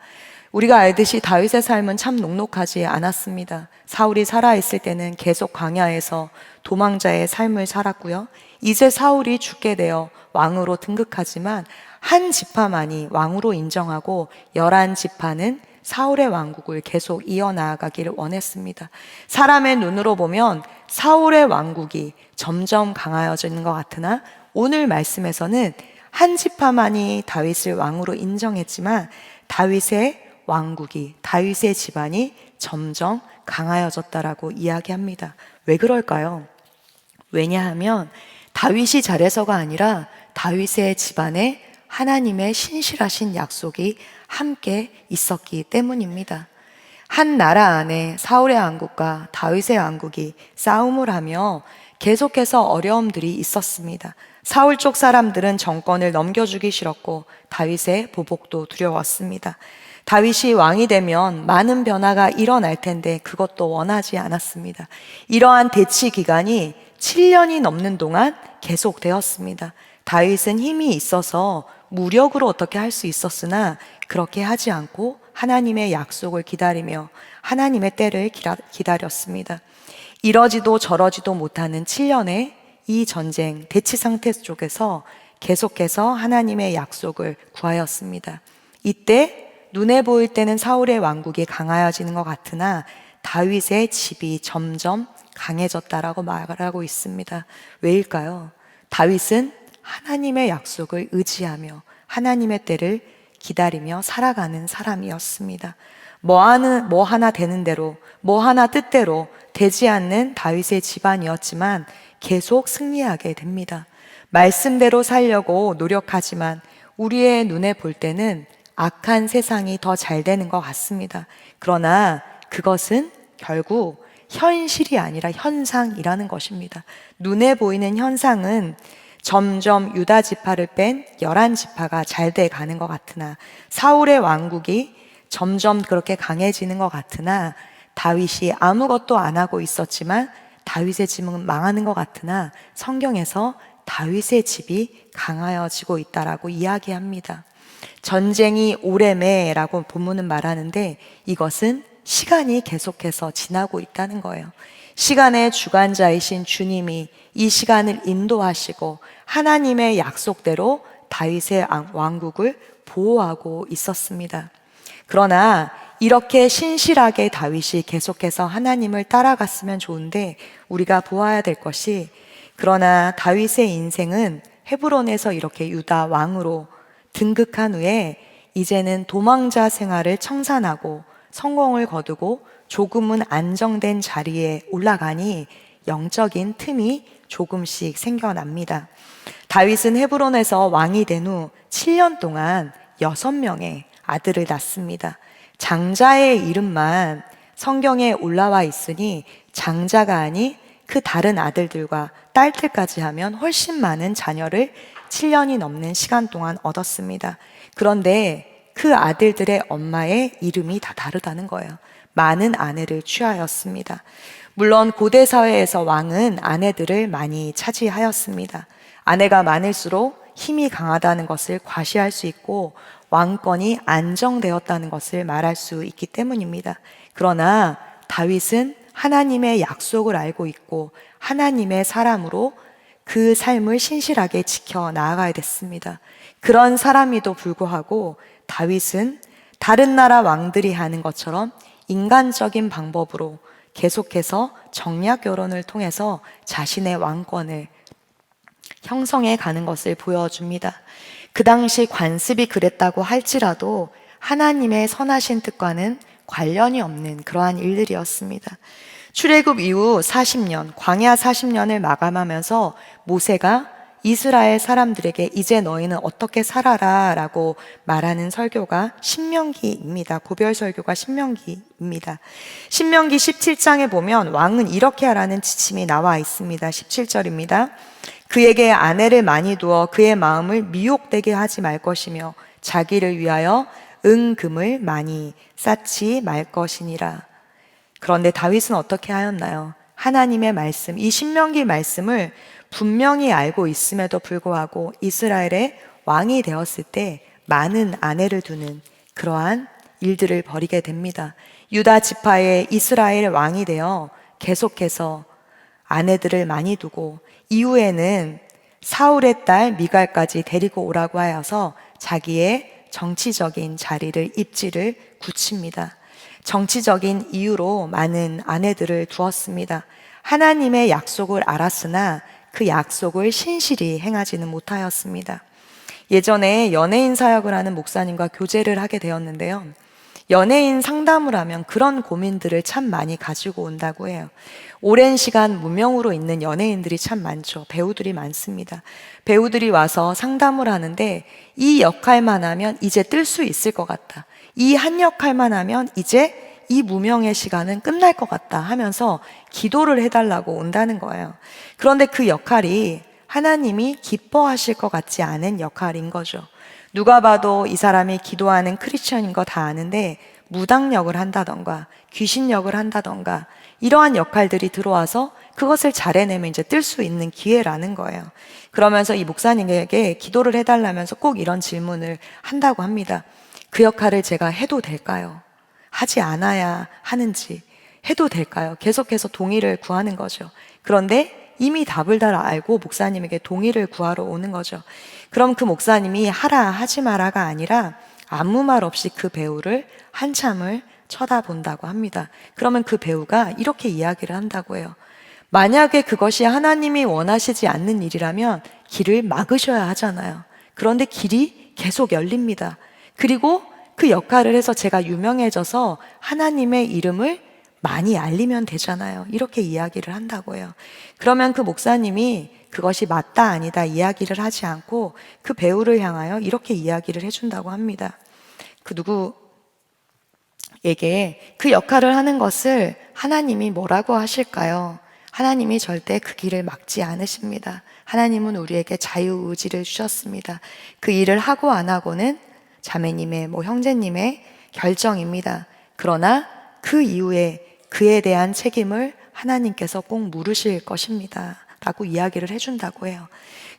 우리가 알듯이 다윗의 삶은 참 녹록하지 않았습니다. 사울이 살아있을 때는 계속 광야에서 도망자의 삶을 살았고요. 이제 사울이 죽게 되어 왕으로 등극하지만 한 지파만이 왕으로 인정하고 11지파는 사울의 왕국을 계속 이어나가기를 원했습니다. 사람의 눈으로 보면 사울의 왕국이 점점 강하여지는 것 같으나 오늘 말씀에서는 한 지파만이 다윗을 왕으로 인정했지만 다윗의 왕국이, 다윗의 집안이 점점 강하여졌다라고 이야기합니다. 왜 그럴까요? 왜냐하면 다윗이 잘해서가 아니라 다윗의 집안에 하나님의 신실하신 약속이 함께 있었기 때문입니다. 한 나라 안에 사울의 왕국과 다윗의 왕국이 싸움을 하며 계속해서 어려움들이 있었습니다. 사울 쪽 사람들은 정권을 넘겨주기 싫었고 다윗의 보복도 두려웠습니다. 다윗이 왕이 되면 많은 변화가 일어날 텐데 그것도 원하지 않았습니다. 이러한 대치 기간이 7년이 넘는 동안 계속되었습니다. 다윗은 힘이 있어서 무력으로 어떻게 할 수 있었으나 그렇게 하지 않고 하나님의 약속을 기다리며 하나님의 때를 기다렸습니다. 이러지도 저러지도 못하는 7년의 이 전쟁, 대치 상태 속에서 계속해서 하나님의 약속을 구하였습니다. 이때 눈에 보일 때는 사울의 왕국이 강하여지는 것 같으나 다윗의 집이 점점 강해졌다라고 말하고 있습니다. 왜일까요? 다윗은 하나님의 약속을 의지하며 하나님의 때를 기다리며 살아가는 사람이었습니다. 뭐 하나 되는 대로, 뭐 하나 뜻대로 되지 않는 다윗의 집안이었지만 계속 승리하게 됩니다. 말씀대로 살려고 노력하지만 우리의 눈에 볼 때는 악한 세상이 더 잘 되는 것 같습니다. 그러나 그것은 결국 현실이 아니라 현상이라는 것입니다. 눈에 보이는 현상은 점점 유다 지파를 뺀 11지파가 잘 돼 가는 것 같으나 사울의 왕국이 점점 그렇게 강해지는 것 같으나 다윗이 아무것도 안 하고 있었지만 다윗의 집은 망하는 것 같으나 성경에서 다윗의 집이 강하여지고 있다라고 이야기합니다. 전쟁이 오래매라고 본문은 말하는데 이것은 시간이 계속해서 지나고 있다는 거예요. 시간의 주관자이신 주님이 이 시간을 인도하시고 하나님의 약속대로 다윗의 왕국을 보호하고 있었습니다. 그러나 이렇게 신실하게 다윗이 계속해서 하나님을 따라갔으면 좋은데 우리가 보아야 될 것이 그러나 다윗의 인생은 헤브론에서 이렇게 유다 왕으로 등극한 후에 이제는 도망자 생활을 청산하고 성공을 거두고 조금은 안정된 자리에 올라가니 영적인 틈이 조금씩 생겨납니다. 다윗은 헤브론에서 왕이 된 후 7년 동안 6명의 아들을 낳습니다. 장자의 이름만 성경에 올라와 있으니 장자가 아닌 그 다른 아들들과 딸들까지 하면 훨씬 많은 자녀를 7년이 넘는 시간 동안 얻었습니다. 그런데 그 아들들의 엄마의 이름이 다 다르다는 거예요. 많은 아내를 취하였습니다. 물론 고대 사회에서 왕은 아내들을 많이 차지하였습니다. 아내가 많을수록 힘이 강하다는 것을 과시할 수 있고 왕권이 안정되었다는 것을 말할 수 있기 때문입니다. 그러나 다윗은 하나님의 약속을 알고 있고 하나님의 사람으로 그 삶을 신실하게 지켜 나아가야 됐습니다. 그런 사람에도 불구하고 다윗은 다른 나라 왕들이 하는 것처럼 인간적인 방법으로 계속해서 정략 결혼을 통해서 자신의 왕권을 형성해 가는 것을 보여줍니다. 그 당시 관습이 그랬다고 할지라도 하나님의 선하신 뜻과는 관련이 없는 그러한 일들이었습니다. 출애굽 이후 40년, 광야 40년을 마감하면서 모세가 이스라엘 사람들에게 이제 너희는 어떻게 살아라 라고 말하는 설교가 신명기입니다. 고별 설교가 신명기입니다. 신명기 17장에 보면 왕은 이렇게 하라는 지침이 나와 있습니다. 17절입니다. 그에게 아내를 많이 두어 그의 마음을 미혹되게 하지 말 것이며 자기를 위하여 은금을 많이 쌓지 말 것이니라. 그런데 다윗은 어떻게 하였나요? 하나님의 말씀, 이 신명기 말씀을 분명히 알고 있음에도 불구하고 이스라엘의 왕이 되었을 때 많은 아내를 두는 그러한 일들을 벌이게 됩니다. 유다 지파의 이스라엘 왕이 되어 계속해서 아내들을 많이 두고 이후에는 사울의 딸 미갈까지 데리고 오라고 하여서 자기의 정치적인 자리를 입지를 굳힙니다. 정치적인 이유로 많은 아내들을 두었습니다. 하나님의 약속을 알았으나 그 약속을 신실히 행하지는 못하였습니다. 예전에 연예인 사역을 하는 목사님과 교제를 하게 되었는데요. 연예인 상담을 하면 그런 고민들을 참 많이 가지고 온다고 해요. 오랜 시간 무명으로 있는 연예인들이 참 많죠. 배우들이 많습니다. 배우들이 와서 상담을 하는데 이 역할만 하면 이제 뜰 수 있을 것 같다. 이 한 역할만 하면 이제 이 무명의 시간은 끝날 것 같다 하면서 기도를 해달라고 온다는 거예요. 그런데 그 역할이 하나님이 기뻐하실 것 같지 않은 역할인 거죠. 누가 봐도 이 사람이 기도하는 크리스천인 거 다 아는데 무당역을 한다던가 귀신역을 한다던가 이러한 역할들이 들어와서 그것을 잘해내면 이제 뜰 수 있는 기회라는 거예요. 그러면서 이 목사님에게 기도를 해달라면서 꼭 이런 질문을 한다고 합니다. 그 역할을 제가 해도 될까요? 하지 않아야 하는지 해도 될까요? 계속해서 동의를 구하는 거죠. 그런데 이미 답을 다 알고 목사님에게 동의를 구하러 오는 거죠. 그럼 그 목사님이 하라 하지 마라가 아니라 아무 말 없이 그 배우를 한참을 쳐다본다고 합니다. 그러면 그 배우가 이렇게 이야기를 한다고 해요. 만약에 그것이 하나님이 원하시지 않는 일이라면 길을 막으셔야 하잖아요. 그런데 길이 계속 열립니다. 그리고 그 역할을 해서 제가 유명해져서 하나님의 이름을 많이 알리면 되잖아요. 이렇게 이야기를 한다고 해요. 그러면 그 목사님이 그것이 맞다 아니다 이야기를 하지 않고 그 배우를 향하여 이렇게 이야기를 해준다고 합니다. 그 누구에게 그 역할을 하는 것을 하나님이 뭐라고 하실까요? 하나님이 절대 그 길을 막지 않으십니다. 하나님은 우리에게 자유의지를 주셨습니다. 그 일을 하고 안 하고는 자매님의 형제님의 결정입니다. 그러나 그 이후에 그에 대한 책임을 하나님께서 꼭 물으실 것입니다. 라고 이야기를 해준다고 해요.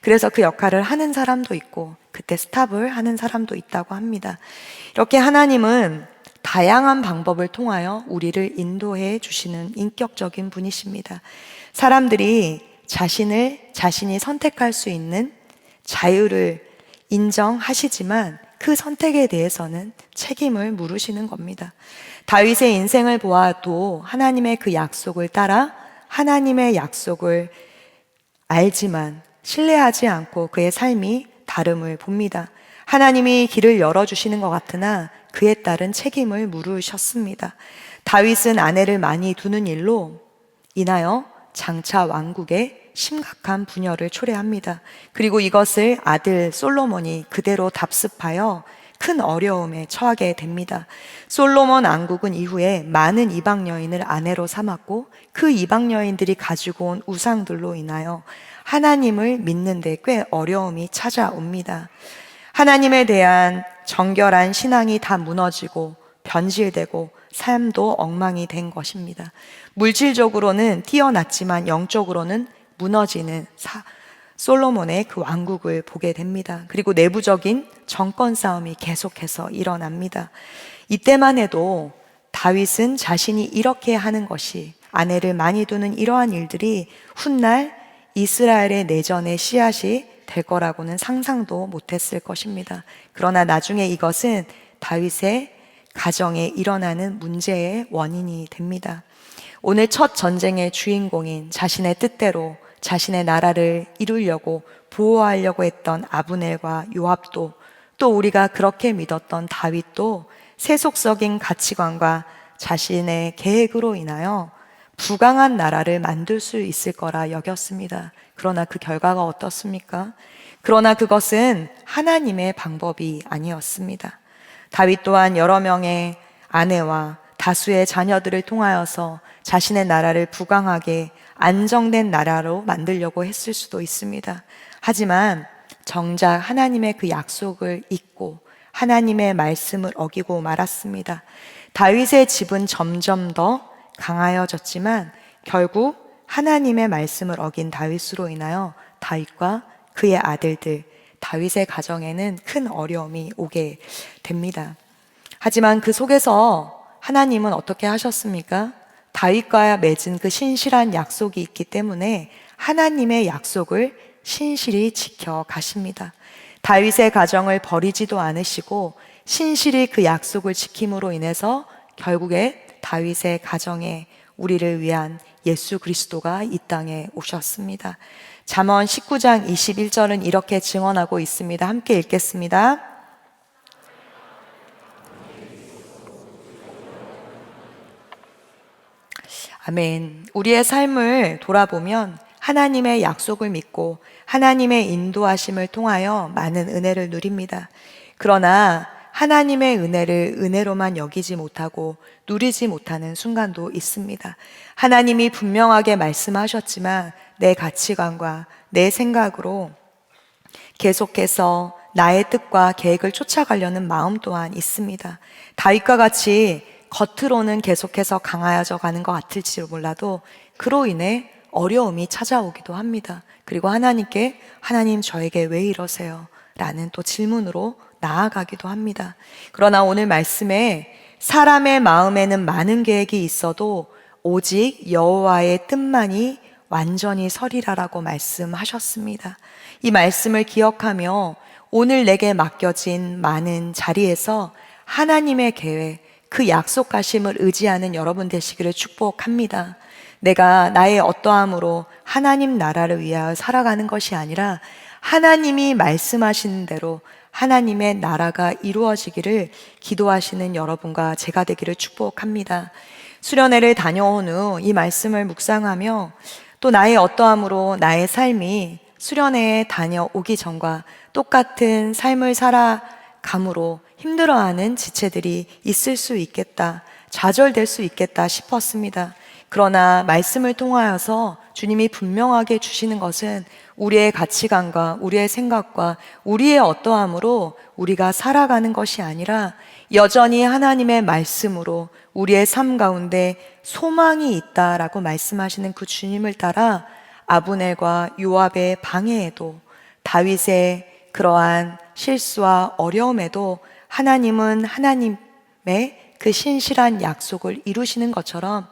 그래서 그 역할을 하는 사람도 있고 그때 스탑을 하는 사람도 있다고 합니다. 이렇게 하나님은 다양한 방법을 통하여 우리를 인도해 주시는 인격적인 분이십니다. 사람들이 자신이 선택할 수 있는 자유를 인정하시지만 그 선택에 대해서는 책임을 물으시는 겁니다. 다윗의 인생을 보아도 하나님의 그 약속을 따라 하나님의 약속을 알지만 신뢰하지 않고 그의 삶이 다름을 봅니다. 하나님이 길을 열어주시는 것 같으나 그에 따른 책임을 물으셨습니다. 다윗은 아내를 많이 두는 일로 인하여 장차 왕국에 심각한 분열을 초래합니다. 그리고 이것을 아들 솔로몬이 그대로 답습하여 큰 어려움에 처하게 됩니다. 솔로몬 왕국은 이후에 많은 이방 여인을 아내로 삼았고 그 이방 여인들이 가지고 온 우상들로 인하여 하나님을 믿는데 꽤 어려움이 찾아옵니다. 하나님에 대한 정결한 신앙이 다 무너지고 변질되고 삶도 엉망이 된 것입니다. 물질적으로는 뛰어났지만 영적으로는 무너지는 솔로몬의 그 왕국을 보게 됩니다. 그리고 내부적인 정권 싸움이 계속해서 일어납니다. 이때만 해도 다윗은 자신이 이렇게 하는 것이, 아내를 많이 두는 이러한 일들이 훗날 이스라엘의 내전의 씨앗이 될 거라고는 상상도 못했을 것입니다. 그러나 나중에 이것은 다윗의 가정에 일어나는 문제의 원인이 됩니다. 오늘 첫 전쟁의 주인공인 자신의 뜻대로 자신의 나라를 이루려고 보호하려고 했던 아브넬과 요압도, 또 우리가 그렇게 믿었던 다윗도 세속적인 가치관과 자신의 계획으로 인하여 부강한 나라를 만들 수 있을 거라 여겼습니다. 그러나 그 결과가 어떻습니까? 그러나 그것은 하나님의 방법이 아니었습니다. 다윗 또한 여러 명의 아내와 다수의 자녀들을 통하여서 자신의 나라를 부강하게 안정된 나라로 만들려고 했을 수도 있습니다. 하지만 정작 하나님의 그 약속을 잊고 하나님의 말씀을 어기고 말았습니다. 다윗의 집은 점점 더 강하여졌지만 결국 하나님의 말씀을 어긴 다윗으로 인하여 다윗과 그의 아들들, 다윗의 가정에는 큰 어려움이 오게 됩니다. 하지만 그 속에서 하나님은 어떻게 하셨습니까? 다윗과 맺은 그 신실한 약속이 있기 때문에 하나님의 약속을 신실히 지켜가십니다. 다윗의 가정을 버리지도 않으시고 신실히 그 약속을 지킴으로 인해서 결국에 다윗의 가정에 우리를 위한 예수 그리스도가 이 땅에 오셨습니다. 잠언 19장 21절은 이렇게 증언하고 있습니다. 함께 읽겠습니다. 아멘. 우리의 삶을 돌아보면 하나님의 약속을 믿고 하나님의 인도하심을 통하여 많은 은혜를 누립니다. 그러나 하나님의 은혜를 은혜로만 여기지 못하고 누리지 못하는 순간도 있습니다. 하나님이 분명하게 말씀하셨지만 내 가치관과 내 생각으로 계속해서 나의 뜻과 계획을 쫓아가려는 마음 또한 있습니다. 다윗과 같이 겉으로는 계속해서 강하여져 가는 것 같을지 몰라도 그로 인해 어려움이 찾아오기도 합니다. 그리고 하나님께 하나님 저에게 왜 이러세요? 라는 또 질문으로 나아가기도 합니다. 그러나 오늘 말씀에 사람의 마음에는 많은 계획이 있어도 오직 여호와의 뜻만이 완전히 서리라라고 말씀하셨습니다. 이 말씀을 기억하며 오늘 내게 맡겨진 많은 자리에서 하나님의 계획, 그 약속하심을 의지하는 여러분 되시기를 축복합니다. 내가 나의 어떠함으로 하나님 나라를 위하여 살아가는 것이 아니라 하나님이 말씀하시는 대로 하나님의 나라가 이루어지기를 기도하시는 여러분과 제가 되기를 축복합니다. 수련회를 다녀온 후 이 말씀을 묵상하며 또 나의 어떠함으로 나의 삶이 수련회에 다녀오기 전과 똑같은 삶을 살아감으로 힘들어하는 지체들이 있을 수 있겠다, 좌절될 수 있겠다 싶었습니다. 그러나 말씀을 통하여서 주님이 분명하게 주시는 것은 우리의 가치관과 우리의 생각과 우리의 어떠함으로 우리가 살아가는 것이 아니라 여전히 하나님의 말씀으로 우리의 삶 가운데 소망이 있다라고 말씀하시는 그 주님을 따라 아브넬과 요압의 방해에도 다윗의 그러한 실수와 어려움에도 하나님은 하나님의 그 신실한 약속을 이루시는 것처럼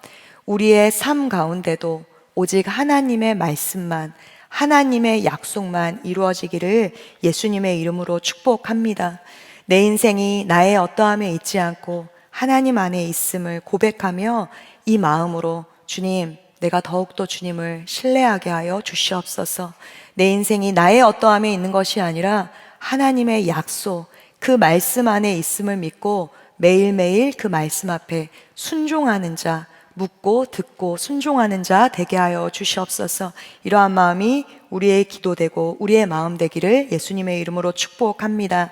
우리의 삶 가운데도 오직 하나님의 말씀만, 하나님의 약속만 이루어지기를 예수님의 이름으로 축복합니다. 내 인생이 나의 어떠함에 있지 않고 하나님 안에 있음을 고백하며 이 마음으로 주님, 내가 더욱더 주님을 신뢰하게 하여 주시옵소서. 내 인생이 나의 어떠함에 있는 것이 아니라 하나님의 약속, 그 말씀 안에 있음을 믿고 매일매일 그 말씀 앞에 순종하는 자, 묻고 듣고 순종하는 자 되게 하여 주시옵소서. 이러한 마음이 우리의 기도되고 우리의 마음 되기를 예수님의 이름으로 축복합니다.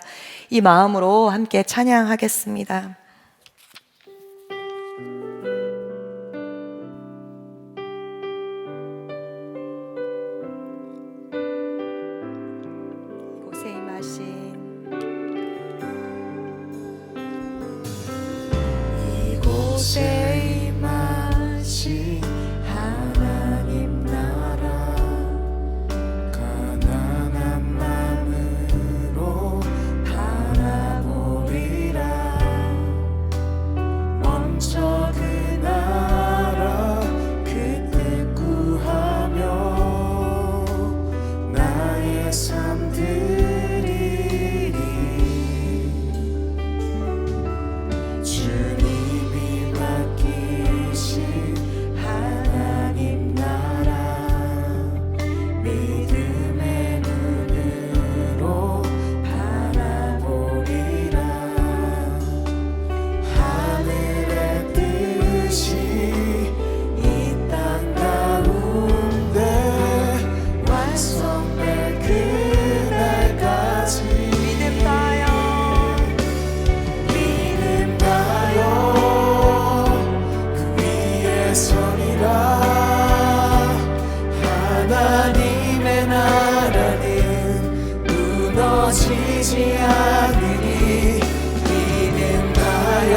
이 마음으로 함께 찬양하겠습니다. 이곳에 임하신 이곳에 임하신 하나님 나라 가난한 마음으로 바라보리라. 먼저 그 나라 그 뜻 구하며 나의 삶 드리리. 주님이 맡기신 하나님 나라 믿음의 눈으로 바라보리라. 하늘의 뜻이 이 땅 가운데 완성될 그날까지 믿음 다여 그 위에 서리라. 하나님의 나라는 무너지지 않으니 믿음하여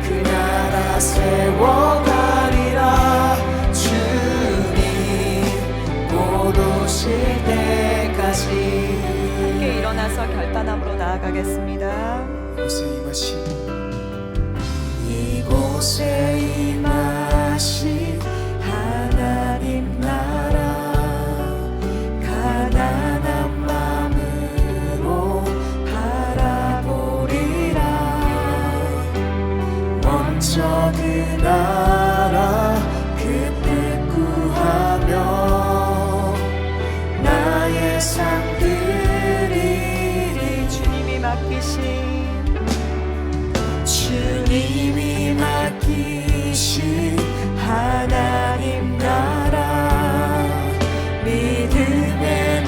그 나라 세워가리라. 주님 곧 오실 때까지. 함께 일어나서 결단함으로 나아가겠습니다. 이곳에 임하신 하나님 나라 가난한 마음으로 바라보리라. 먼저 그 나라 그 뜻 구하며 나의 삶 드리리. 주님이 맡기신 주님이 맡기신 하나님 나라 믿음의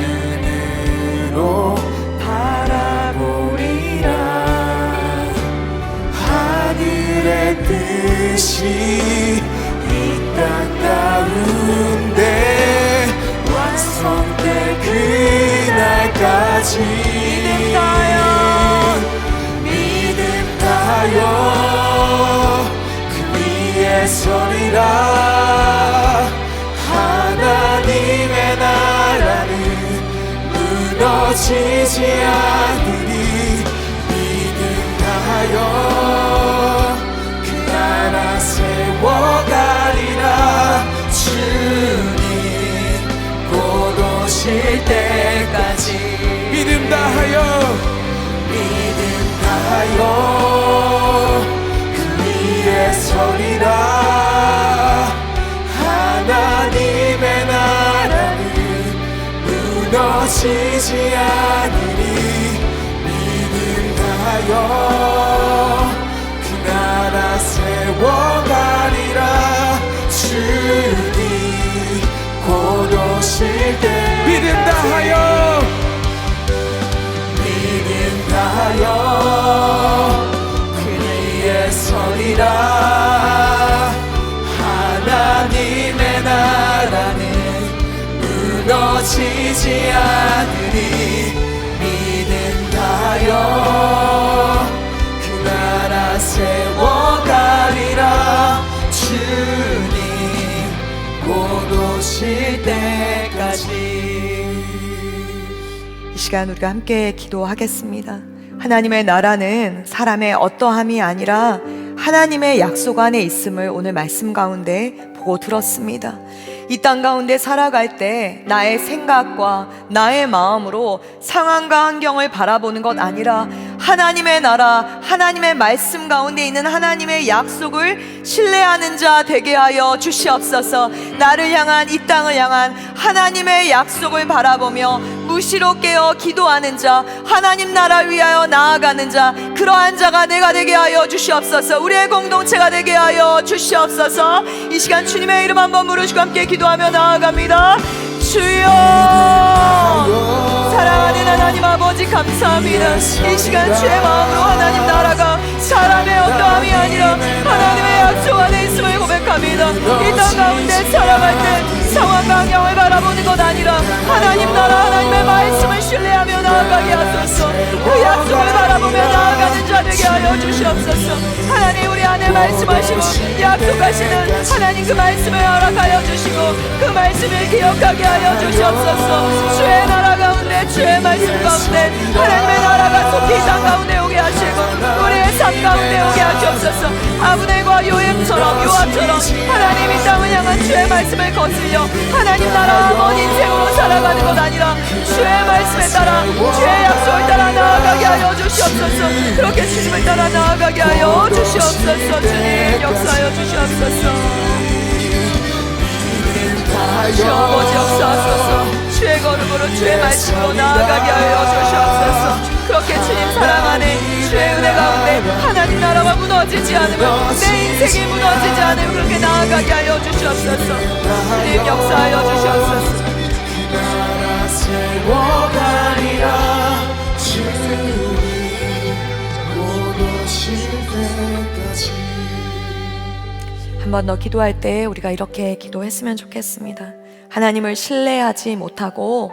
눈으로 바라보리라. 하늘의 뜻이 이 땅 가운데 완성될 그날까지 믿음하여 그 위에 서리라. 하나님의 나라는 무너지지 않으니 믿음하여 그 나라 세워가리라. 주님 곧 오실 때까지 믿음 다하여 그 위에 서리라. 하나님의 나라는 무너지지 않으니 믿음하여 그 나라 세워가리라. 주님 곧 오실 때 믿음 다하여 그 위에 서리라. 하나님의 나라는 무너지지 않으니 믿음하여 그 나라 세워가리라. 주님 곧 오실 때까지. 이 시간 우리가 함께 기도하겠습니다. 하나님의 나라는 사람의 어떠함이 아니라 하나님의 약속 안에 있음을 오늘 말씀 가운데 보고 들었습니다. 이 땅 가운데 살아갈 때 나의 생각과 나의 마음으로 상황과 환경을 바라보는 것 아니라 하나님의 나라, 하나님의 말씀 가운데 있는 하나님의 약속을 신뢰하는 자 되게 하여 주시옵소서. 나를 향한, 이 땅을 향한 하나님의 약속을 바라보며 무시로 깨어 기도하는 자, 하나님 나라 위하여 나아가는 자, 그러한 자가 내가 되게 하여 주시옵소서. 우리의 공동체가 되게 하여 주시옵소서. 이 시간 주님의 이름 한번 부르시고 함께 기도하며 나아갑니다. 주여, 사랑하는 하나님 아버지 감사합니다. 이 시간 주의 마음으로 하나님 나라가 사람의 어떠함이 아니라 하나님의 약속 안에 있음을 고백합니다. 이 땅 가운데 살아갈 때 상황 방향을 바라보는 것 아니라 하나님 나라 하나님의 말씀을 신뢰하며 나아가게 하소서. 그 약속을 바라보며 나아가는 자 되게 하여 주시옵소서. 하나님 우리 안에 말씀하시고 약속하시는 하나님 그 말씀을 허락하여 주시고 그 말씀을 기억하게 하여 주시옵소서. 주의 나라 가운데 주의 말씀 가운데 하나님의 나라가 속히 이 땅 가운데 오게 하시고 우리의 삶 가운데 오게 하시옵소서. 아브넬과 요셉처럼 요압처럼 하나님 이 땅을 향한 주의 말씀을 거슬려 하나님 나라 먼 인생으로 살아가는 것 아니라 주의 말씀에 따라 주의 약속을 따라 나아가게 하여 주시옵소서. 그렇게 주님을 따라 나아가게 하여 주시옵소서. 주님 역사하여 주시옵소서. 주 아버지 역사하소서. 주의 걸음으로 주의 말씀으로 나아가게 하여 주시옵소서. 그렇게 주님 사랑 안에 주의 은혜 가운데 하나님 나라가 무너지지 않으면 내 인생이 무너지지 않으면 그렇게 나아가게 하여 주시옵소서. 주님 역사하여 주시옵소서. 나라 세워가리라 주님 곧 오실 때까지. 한 번 더 기도할 때 우리가 이렇게 기도했으면 좋겠습니다. 하나님을 신뢰하지 못하고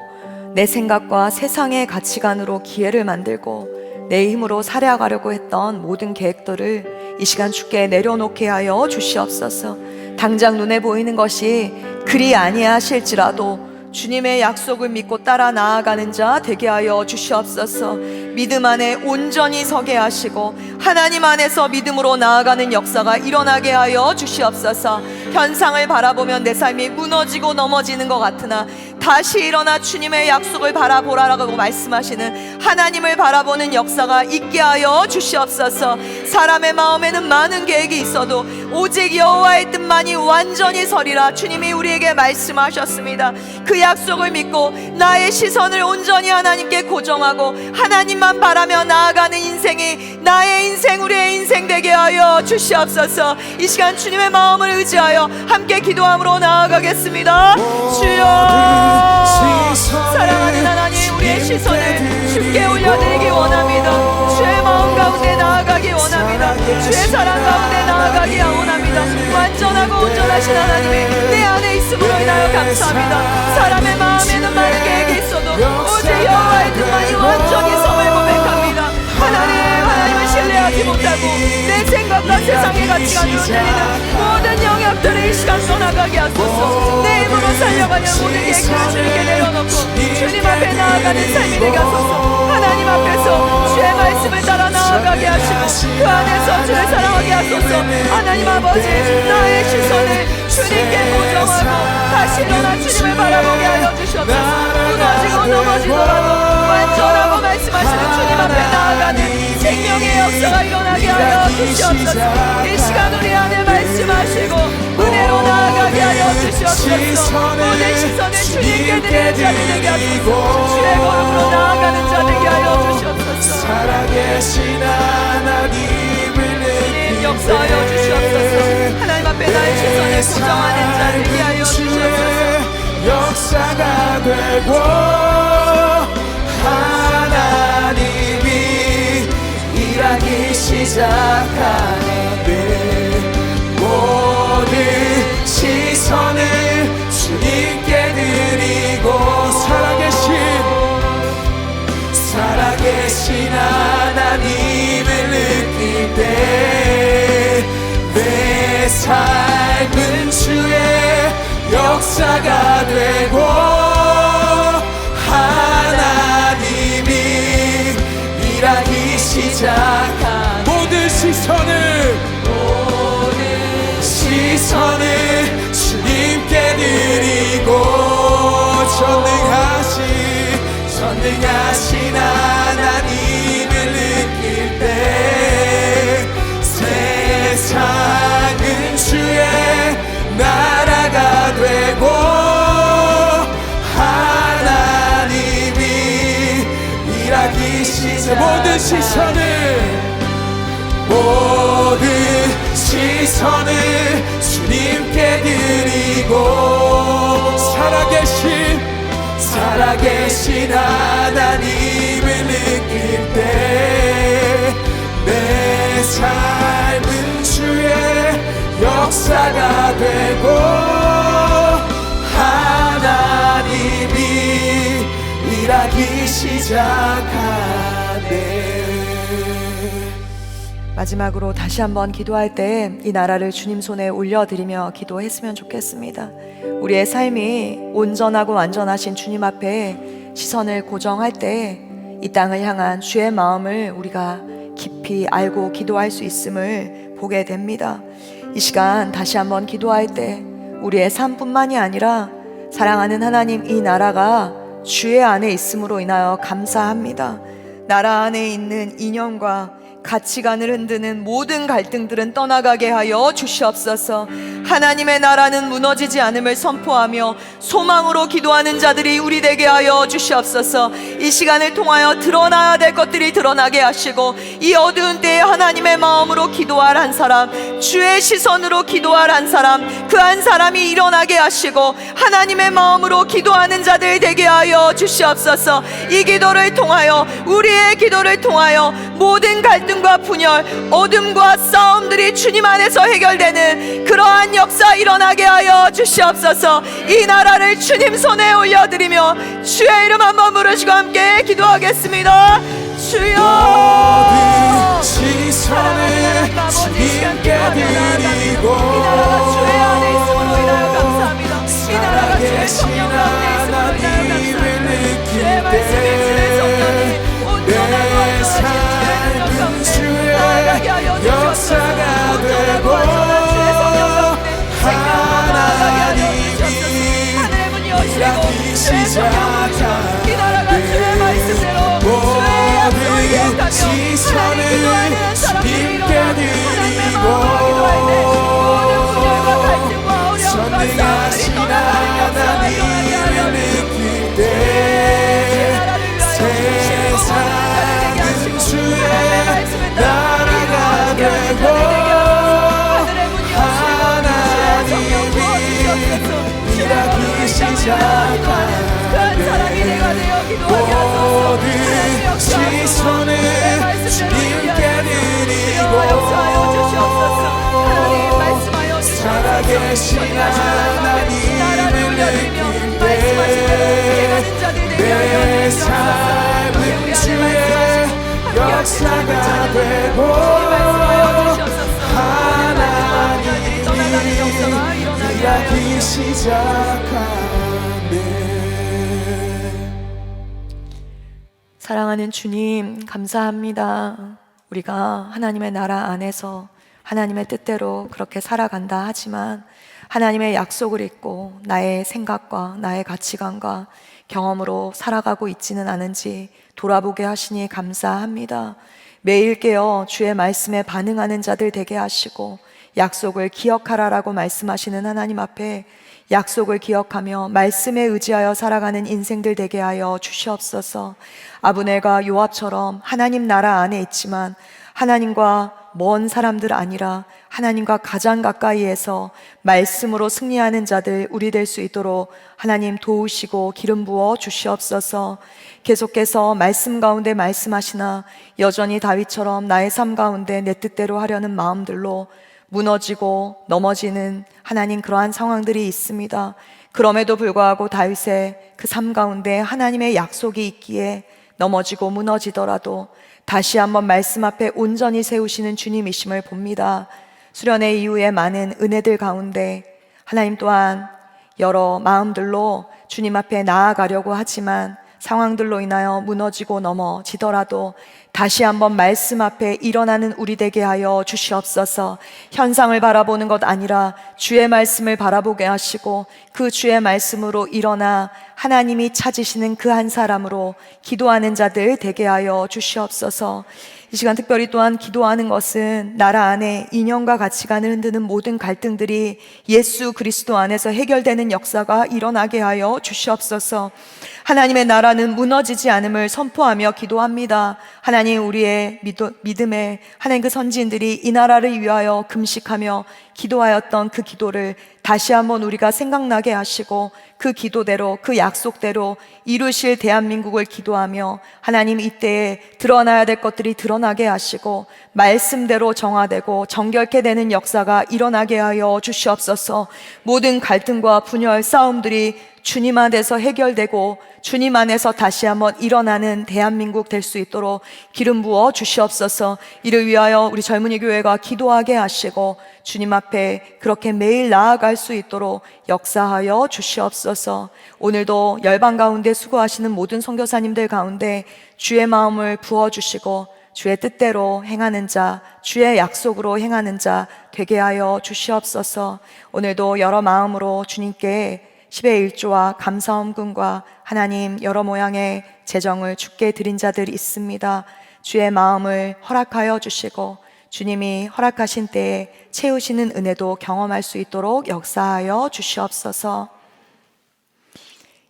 내 생각과 세상의 가치관으로 기회를 만들고 내 힘으로 살아가려고 했던 모든 계획들을 이 시간 주께 내려놓게 하여 주시옵소서. 당장 눈에 보이는 것이 그리 아니하실지라도 주님의 약속을 믿고 따라 나아가는 자 되게 하여 주시옵소서. 믿음 안에 온전히 서게 하시고 하나님 안에서 믿음으로 나아가는 역사가 일어나게 하여 주시옵소서. 현상을 바라보면 내 삶이 무너지고 넘어지는 것 같으나 다시 일어나 주님의 약속을 바라보라라고 말씀하시는 하나님을 바라보는 역사가 있게 하여 주시옵소서. 사람의 마음에는 많은 계획이 있어도 오직 여호와의 뜻만이 완전히 서리라 주님이 우리에게 말씀하셨습니다. 그 약속을 믿고 나의 시선을 온전히 하나님께 고정하고 하나님만 바라며 나아가는 인생이 나의 인생 우리의 인생 되게 하여 주시옵소서. 이 시간 주님의 마음을 의지하여 함께 기도함으로 나아가겠습니다. 주여, 사랑하는 하나님 우리의 시선을 주께 올려드리기 원합니다. 주의 마음 가운데 나아가기 원합니다. 주의 사랑 가운데 나아가기 원합니다. 완전하고 온전하신 하나님이 내 안에 있음으로 인하여 감사합니다. 사람의 마음에는 많은 계획이 있어도 오직 여호와의 뜻만이 완전히 섬을 고백합니다. 하나님을 신뢰하지 못하고 내 생각과 세상의 가치관으로 들리는 모든 영역들을 이 시간 떠나가게 하소서. 내 힘으로 살려가는 모든 계획들을 주님께 내려놓고 주님 앞에 나아가는 삶이 되게 하소서. 하나님 앞에서 주의 말씀을 따라 나아가게 하시고 그 안에서 주를 사랑하게 하소서. 하나님 아버지 나의 시선을 주님께 고정하고 다시 일어나 주님을 바라보게 하여 주시옵소서. 무너지고 넘어지더라도 완전하고 말씀하시는 주님 앞에 나아가는 생명의 역사가 일어나게 하여 주시옵소서. 이 시간 우리 안에 말씀하시고 은혜로 나아가게 하여 주시옵소서. 모든 시선을 주님께 드리는 자들 되게 하소서. 주의 걸음으로 나아가는 자 되게 하여 주시옵소서. 살아계신 하나님을 주님 역사하여 주시옵소서. 하나님 앞에 나의 시선을 고정하는 자 되게 하여 주시옵소서. 역사가 되고 하나님이 일하기 시작하는데 모든 시선을 주님께 드리고 살아계신 하나님을 느낄 때 내 삶은 주의 역사가 되고 하나님이 일하기 시작한 모든 시선을 주님께 드리고 전능하신 하나님을 느낄 때 세상은 주의 나라가 되고 하나님이 일하기 시작 모든 시선을 모든 시선을 주님께 드리고 살아계신 하나님을 느낄 때 내 삶은 주의 역사가 되고 하나님이 일하기 시작하네. 마지막으로 다시 한번 기도할 때 이 나라를 주님 손에 올려드리며 기도했으면 좋겠습니다. 우리의 삶이 온전하고 완전하신 주님 앞에 시선을 고정할 때 이 땅을 향한 주의 마음을 우리가 깊이 알고 기도할 수 있음을 보게 됩니다. 이 시간 다시 한번 기도할 때 우리의 삶뿐만이 아니라 사랑하는 하나님, 이 나라가 주의 안에 있음으로 인하여 감사합니다. 나라 안에 있는 이념과 가치관을 흔드는 모든 갈등들은 떠나가게 하여 주시옵소서. 하나님의 나라는 무너지지 않음을 선포하며 소망으로 기도하는 자들이 우리 되게 하여 주시옵소서. 이 시간을 통하여 드러나야 될 것들이 드러나게 하시고 이 어두운 때에 하나님의 마음으로 기도할 한 사람, 주의 시선으로 기도할 한 사람, 그 한 사람이 일어나게 하시고 하나님의 마음으로 기도하는 자들 되게 하여 주시옵소서. 이 기도를 통하여, 우리의 기도를 통하여 모든 갈등과 분열, 어둠과 싸움들이 주님 안에서 해결되는 그러한 역사 일어나게 하여 주시옵소서. 이 나라를 주님 손에 올려드리며 주의 이름 한번 부르시고 함께 기도하겠습니다. 주여, 모든 시선을 주님께 드리고 이 나라가 주의 안에 있음으로 인하여 감사합니다. 이 나라가 주의 성령 가운데 있음으로 인하여 감사합니다. 주의 말씀이 주의 성령이 온전하고 완전하신 주의 성령 가운데 나아가게 하여 주시옵소서. 역사가 되고 온전한 주의 성령 가운데 생명으로 나아가게 하여 주시옵소서. 하늘의 문이 열리고 주의 성령을 주시옵소서. 이 나라가 주의 말씀대로 주의 약속을 기억하며 하나님 기도하는 사람들이 일어나 하나님의 마음으로 기도할 때 모든 분열과 갈등과 어려움과 싸움들이 떠나가는 역사가 일어나게 하여 느낄 때 세상은 주의 나라가 되고 하나님이 일하기 시작하네. 모든 시선을 주님께 드리고 살아계신 하나님을 느낄 때 내 삶은 주의 역사가 되고 하나님이 일하기 시작하네. 사랑하는 주님, 감사합니다. 우리가 하나님의 나라 안에서 하나님의 뜻대로 그렇게 살아간다 하지만 하나님의 약속을 잊고 나의 생각과 나의 가치관과 경험으로 살아가고 있지는 않은지 돌아보게 하시니 감사합니다. 매일 깨어 주의 말씀에 반응하는 자들 되게 하시고 약속을 기억하라라고 말씀하시는 하나님 앞에 약속을 기억하며 말씀에 의지하여 살아가는 인생들 되게 하여 주시옵소서. 아브넬과 요압처럼 하나님 나라 안에 있지만 하나님과 먼 사람들 아니라 하나님과 가장 가까이에서 말씀으로 승리하는 자들 우리 될 수 있도록 하나님 도우시고 기름 부어 주시옵소서. 계속해서 말씀 가운데 말씀하시나 여전히 다윗처럼 나의 삶 가운데 내 뜻대로 하려는 마음들로 무너지고 넘어지는 하나님 그러한 상황들이 있습니다. 그럼에도 불구하고 다윗의 그 삶 가운데 하나님의 약속이 있기에 넘어지고 무너지더라도 다시 한번 말씀 앞에 온전히 세우시는 주님이심을 봅니다. 수련회 이후에 많은 은혜들 가운데 하나님 또한 여러 마음들로 주님 앞에 나아가려고 하지만 상황들로 인하여 무너지고 넘어지더라도 다시 한번 말씀 앞에 일어나는 우리 되게 하여 주시옵소서. 현상을 바라보는 것 아니라 주의 말씀을 바라보게 하시고 그 주의 말씀으로 일어나 하나님이 찾으시는 그 한 사람으로 기도하는 자들 되게 하여 주시옵소서. 이 시간 특별히 또한 기도하는 것은 나라 안에 이념과 가치관을 흔드는 모든 갈등들이 예수 그리스도 안에서 해결되는 역사가 일어나게 하여 주시옵소서. 하나님의 나라는 무너지지 않음을 선포하며 기도합니다. 하나님, 우리의 믿음의 하나님 그 선지인들이 이 나라를 위하여 금식하며 기도하였던 그 기도를 다시 한번 우리가 생각나게 하시고 그 기도대로 그 약속대로 이루실 대한민국을 기도하며 하나님, 이때에 드러나야 될 것들이 드러나게 하시고 말씀대로 정화되고 정결케 되는 역사가 일어나게 하여 주시옵소서. 모든 갈등과 분열, 싸움들이 주님 안에서 해결되고 주님 안에서 다시 한번 일어나는 대한민국 될 수 있도록 기름 부어 주시옵소서. 이를 위하여 우리 젊은이 교회가 기도하게 하시고 주님 앞에 그렇게 매일 나아갈 수 있도록 역사하여 주시옵소서. 오늘도 열방 가운데 수고하시는 모든 선교사님들 가운데 주의 마음을 부어주시고 주의 뜻대로 행하는 자, 주의 약속으로 행하는 자 되게 하여 주시옵소서. 오늘도 여러 마음으로 주님께 10의 1조와 감사헌금과 하나님 여러 모양의 재정을 주께 드린 자들이 있습니다. 주의 마음을 허락하여 주시고 주님이 허락하신 때에 채우시는 은혜도 경험할 수 있도록 역사하여 주시옵소서.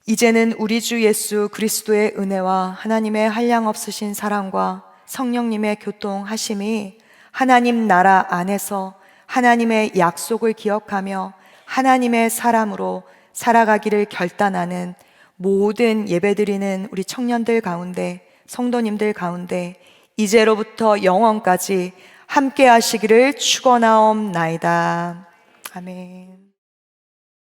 이제는 우리 주 예수 그리스도의 은혜와 하나님의 한량없으신 사랑과 성령님의 교통하심이 하나님 나라 안에서 하나님의 약속을 기억하며 하나님의 사람으로 살아가기를 결단하는 모든 예배드리는 우리 청년들 가운데, 성도님들 가운데 이제로부터 영원까지 함께 하시기를 축원하옵나이다. 아멘.